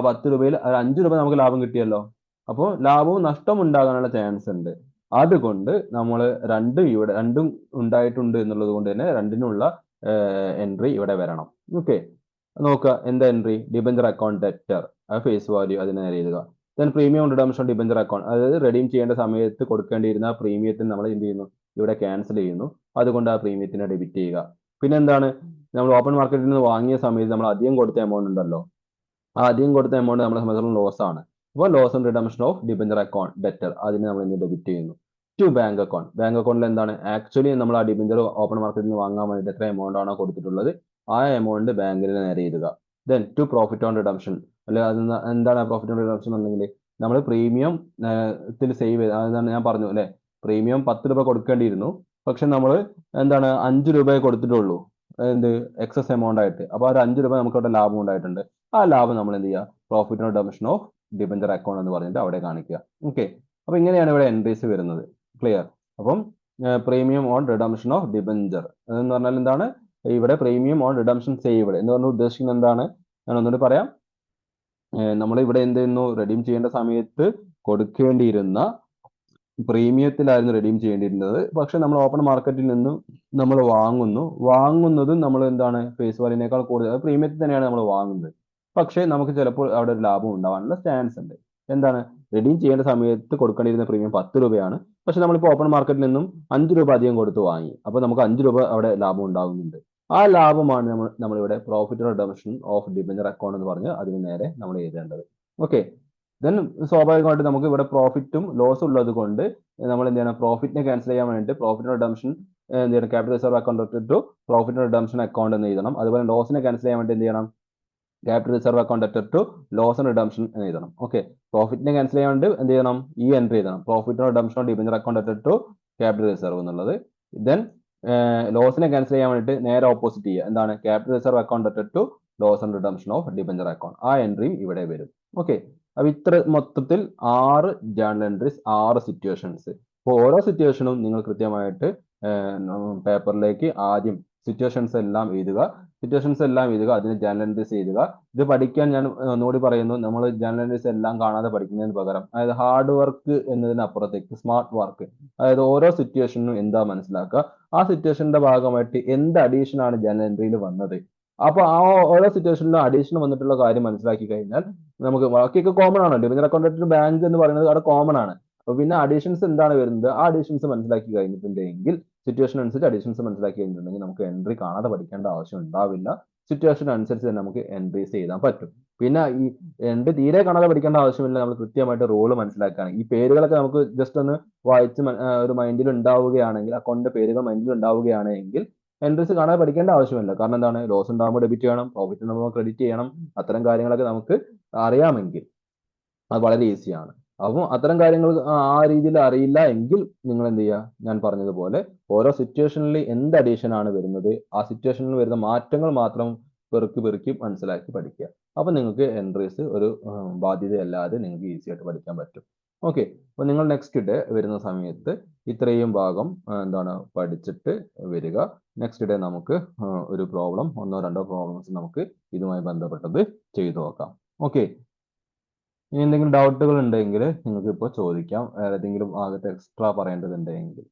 10 രൂപയിൽ 5 രൂപ നമുക്ക് ലാഭം കിട്ടിയല്ലോ. അപ്പോൾ ലാഭവും നഷ്ടവും ഉണ്ടാകാനുള്ള ചാൻസ് ഉണ്ട്. അതുകൊണ്ട് നമ്മൾ രണ്ടും ഉണ്ടായിട്ടുണ്ട് എന്നുള്ളത് കൊണ്ട് തന്നെ രണ്ടിനുള്ള എൻട്രി ഇവിടെ വരണം. ഓക്കെ. നോക്കുക, എന്താ entry, debenture account debtor, face value അതിനെ നേരെ എഴുതുക. Then premium redemption debenture account, അതായത് റെഡീം ചെയ്യേണ്ട സമയത്ത് കൊടുക്കേണ്ടിയിരുന്ന പ്രീമിയത്തിന് നമ്മൾ എന്ത് ചെയ്യുന്നു, ഇവിടെ ക്യാൻസൽ ചെയ്യുന്നു. അതുകൊണ്ട് ആ പ്രീമിയത്തിനെ ഡെബിറ്റ് ചെയ്യുക. പിന്നെ എന്താണ്, നമ്മൾ ഓപ്പൺ മാർക്കറ്റിൽ നിന്ന് വാങ്ങിയ സമയത്ത് നമ്മൾ അധികം കൊടുത്ത എമൗണ്ട് ഉണ്ടല്ലോ, ആ അധികം കൊടുത്ത എമൗണ്ട് നമ്മളെ സംബന്ധിച്ചിടത്തോളം ലോസ് ആണ്. അപ്പോൾ loss and redemption of debenture account debtor, അതിനെ നമ്മൾ എന്ത് ഡെബിറ്റ് ചെയ്യുന്നു. ടു ബാങ്ക് അക്കൗണ്ട്, ബാങ്ക് അക്കൗണ്ടിൽ എന്താണ്, ആക്ച്വലി നമ്മൾ ആ ഡിബഞ്ചർ ഓപ്പൺ മാർക്കറ്റിൽ നിന്ന് വാങ്ങാൻ വേണ്ടിയിട്ട് എത്ര എമൗണ്ട് ആണോ കൊടുത്തിട്ടുള്ളത്, ആ എമൗണ്ട് ബാങ്കിൽ നേരെ എഴുതുക. Then to profit on redemption, അല്ലെ അത് എന്താണ് പ്രോഫിറ്റ് ഓൺ റിഡംഷൻ എന്നുണ്ടെങ്കിൽ, നമ്മൾ പ്രീമിയം സേവ് ചെയ്ത്, അതാണ് ഞാൻ പറഞ്ഞു അല്ലെ, പ്രീമിയം 10 രൂപ കൊടുക്കേണ്ടിയിരുന്നു, പക്ഷെ നമ്മൾ എന്താണ് 5 രൂപയെ കൊടുത്തിട്ടുള്ളൂ, എന്ത് എക്സസ് എമൗണ്ട് ആയിട്ട്. അപ്പോൾ ഒരു 5 രൂപ നമുക്ക് അവിടെ ലാഭം ഉണ്ടായിട്ടുണ്ട്. ആ ലാഭം നമ്മൾ എന്ത് ചെയ്യുക, profit on redemption of debenture account എന്ന് പറഞ്ഞിട്ട് അവിടെ കാണിക്കുക. ഓക്കെ. അപ്പൊ ഇങ്ങനെയാണ് ഇവിടെ എൻട്രീസ് വരുന്നത്. ക്ലിയർ. അപ്പം premium on redemption of debenture എന്ന് പറഞ്ഞാൽ എന്താണ്, ഇവിടെ പ്രീമിയം ഓൺ റിഡംഷൻ സേവ്ഡ് എന്ന് പറഞ്ഞാൽ ഉദ്ദേശിക്കുന്നത് എന്താണ്, ഞാൻ ഒന്നുകൂടി പറയാം. നമ്മൾ ഇവിടെ എന്ത് ചെയ്യുന്നു, റെഡീം ചെയ്യേണ്ട സമയത്ത് കൊടുക്കേണ്ടിയിരുന്ന പ്രീമിയത്തിലായിരുന്നു റെഡീം ചെയ്യേണ്ടിയിരുന്നത്, പക്ഷെ നമ്മൾ ഓപ്പൺ മാർക്കറ്റിൽ നിന്നും നമ്മൾ വാങ്ങുന്നതും നമ്മൾ എന്താണ്, ഫേസ് വാല്യൂനേക്കാൾ കൂടുതൽ പ്രീമിയത്തിൽ തന്നെയാണ് നമ്മൾ വാങ്ങുന്നത്. പക്ഷേ നമുക്ക് ചിലപ്പോൾ അവിടെ ഒരു ലാഭം ഉണ്ടാവാനുള്ള ചാൻസ് ഉണ്ട്. എന്താണ്, റെഡീം ചെയ്യേണ്ട സമയത്ത് കൊടുക്കേണ്ടിയിരുന്ന പ്രീമിയം 10 രൂപയാണ്, പക്ഷെ നമ്മളിപ്പോൾ ഓപ്പൺ മാർക്കറ്റിൽ നിന്നും 5 രൂപ അധികം കൊടുത്ത് വാങ്ങി. അപ്പോൾ നമുക്ക് 5 രൂപ അവിടെ ലാഭം ഉണ്ടാകുന്നുണ്ട്. ആ ലാഭമാണ് നമ്മളിവിടെ profit redemption of debenture account എന്ന് പറഞ്ഞ് അതിന് നേരെ നമ്മൾ എഴുതേണ്ടത്. ഓക്കെ. ദെൻ സ്വാഭാവികമായിട്ട് നമുക്ക് ഇവിടെ പ്രോഫിറ്റും ലോസും ഉള്ളത് കൊണ്ട് നമ്മൾ എന്ത് ചെയ്യണം, പ്രോഫിറ്റിനെ ക്യാൻസൽ ചെയ്യാൻ വേണ്ടിയിട്ട് പ്രോഫിറ്റ് റിഡംഷൻ എന്ത് ചെയ്യണം, capital reserve account to profit redemption account എന്ന് എഴുതണം. അതുപോലെ ലോസിനെ ക്യാൻസൽ ചെയ്യാൻ വേണ്ടി എന്ത് ചെയ്യണം, capital reserve account to loss and redemption എന്ന് എഴുതണം. ഓക്കെ. പ്രോഫിറ്റിനെ ക്യാൻസൽ ചെയ്യാൻ വേണ്ടി എന്ത് ചെയ്യണം, ഈ എൻട്രി എഴുതണം, profit redemption of debenture account to capital reserve എന്നുള്ളത്. ദെൻ ലോസിനെ ക്യാൻസൽ ചെയ്യാൻ വേണ്ടിയിട്ട് നേരെ ഓപ്പോസിറ്റ് ചെയ്യുക, എന്താണ്, capital reserve account to loss and redemption of debenture account. ആ എൻട്രിയും ഇവിടെ വരും. ഓക്കെ. അപ്പൊ ഇത്ര മൊത്തത്തിൽ 6 ജേർണൽ എൻട്രീസ്, 6 സിറ്റുവേഷൻസ്. അപ്പോൾ ഓരോ സിറ്റുവേഷനും നിങ്ങൾ കൃത്യമായിട്ട് പേപ്പറിലേക്ക് ആദ്യം സിറ്റുവേഷൻസ് എല്ലാം എഴുതുക, അതിന് ജേർണൽ എൻട്രീസ് എഴുതുക. ഇത് പഠിക്കാൻ ഞാൻ ഒന്നുകൂടി പറയുന്നു, നമ്മൾ ജേർണൽ എൻട്രീസ് എല്ലാം കാണാതെ പഠിക്കുന്നതിന് പകരം, അതായത് ഹാർഡ് വർക്ക് എന്നതിനപ്പുറത്തേക്ക് സ്മാർട്ട് വർക്ക്, അതായത് ഓരോ സിറ്റുവേഷനും എന്താ മനസ്സിലാക്കുക, ആ സിറ്റുവേഷന്റെ ഭാഗമായിട്ട് എന്ത് അഡീഷൻ ആണ് ജേർണൽ എൻട്രിയിൽ വന്നത്. അപ്പൊ ആ ഓരോ സിറ്റുവേഷനിലും അഡീഷൻ വന്നിട്ടുള്ള കാര്യം മനസ്സിലാക്കി കഴിഞ്ഞാൽ നമുക്ക് ബാക്കിയൊക്കെ കോമൺ ആണ്. ഡിബഞ്ചർ അക്കൗണ്ട് ബാങ്ക് എന്ന് പറയുന്നത് അവിടെ കോമൺ ആണ്. അപ്പൊ പിന്നെ അഡീഷൻസ് എന്താണ് വരുന്നത്, ആ അഡീഷൻസ് മനസ്സിലാക്കി കഴിഞ്ഞിട്ടുണ്ടെങ്കിൽ, സിറ്റുവേഷൻ അനുസരിച്ച് അഡീഷൻസ് മനസ്സിലാക്കി കഴിഞ്ഞിട്ടുണ്ടെങ്കിൽ നമുക്ക് എൻട്രി കാണാതെ പഠിക്കേണ്ട ആവശ്യം ഉണ്ടാവില്ല. സിറ്റുവേഷൻ അനുസരിച്ച് തന്നെ നമുക്ക് എൻട്രീസ് ചെയ്താൻ പറ്റും. പിന്നെ ഈ എൻട്രി തീരെ കാണാതെ പഠിക്കേണ്ട ആവശ്യമില്ല, നമ്മൾ കൃത്യമായിട്ട് റോള് മനസ്സിലാക്കുകയാണ്. ഈ പേരുകളൊക്കെ നമുക്ക് ജസ്റ്റ് ഒന്ന് വായിച്ച് ഒരു മൈൻഡിൽ ഉണ്ടാവുകയാണെങ്കിൽ, അക്കൗണ്ടിന്റെ പേരുകൾ മൈൻഡിൽ ഉണ്ടാവുകയാണെങ്കിൽ എൻട്രീസ് കാണാതെ പഠിക്കേണ്ട ആവശ്യമില്ല. കാരണം എന്താണ്, ലോസ് ഉണ്ടാകുമ്പോൾ ഡെബിറ്റ് ചെയ്യണം, പ്രോഫിറ്റ് ഉണ്ടാകുമ്പോൾ ക്രെഡിറ്റ് ചെയ്യണം. അത്തരം കാര്യങ്ങളൊക്കെ നമുക്ക് അറിയാമെങ്കിൽ അത് വളരെ ഈസിയാണ്. അപ്പോൾ അത്തരം കാര്യങ്ങൾ ആ രീതിയിൽ അറിയില്ല എങ്കിൽ നിങ്ങൾ എന്ത് ചെയ്യുക, ഞാൻ പറഞ്ഞതുപോലെ ഓരോ സിറ്റുവേഷനിൽ എന്ത് അഡീഷൻ ആണ് വരുന്നത്, ആ സിറ്റുവേഷനിൽ വരുന്ന മാറ്റങ്ങൾ മാത്രം പെറുക്കി മനസ്സിലാക്കി പഠിക്കുക. അപ്പൊ നിങ്ങൾക്ക് എൻട്രീസ് ഒരു ബാധ്യതയല്ലാതെ നിങ്ങൾക്ക് ഈസി ആയിട്ട് പഠിക്കാൻ പറ്റും. ഓക്കെ. അപ്പൊ നിങ്ങൾ നെക്സ്റ്റ് ഡേ വരുന്ന സമയത്ത് ഇത്രയും ഭാഗം എന്താണ് പഠിച്ചിട്ട് വരിക. നെക്സ്റ്റ് ഡേ നമുക്ക് ഒരു പ്രോബ്ലം, 1-2 പ്രോബ്ലംസ് നമുക്ക് ഇതുമായി ബന്ധപ്പെട്ടത് ചെയ്തു നോക്കാം. ഓക്കെ. ഇനി എന്തെങ്കിലും ഡൗട്ടുകൾ ഉണ്ടെങ്കിൽ നിങ്ങൾക്ക് ഇപ്പോൾ ചോദിക്കാം, ഏതെങ്കിലും ഭാഗത്ത് എക്സ്ട്രാ പറയേണ്ടതുണ്ടെങ്കിൽ.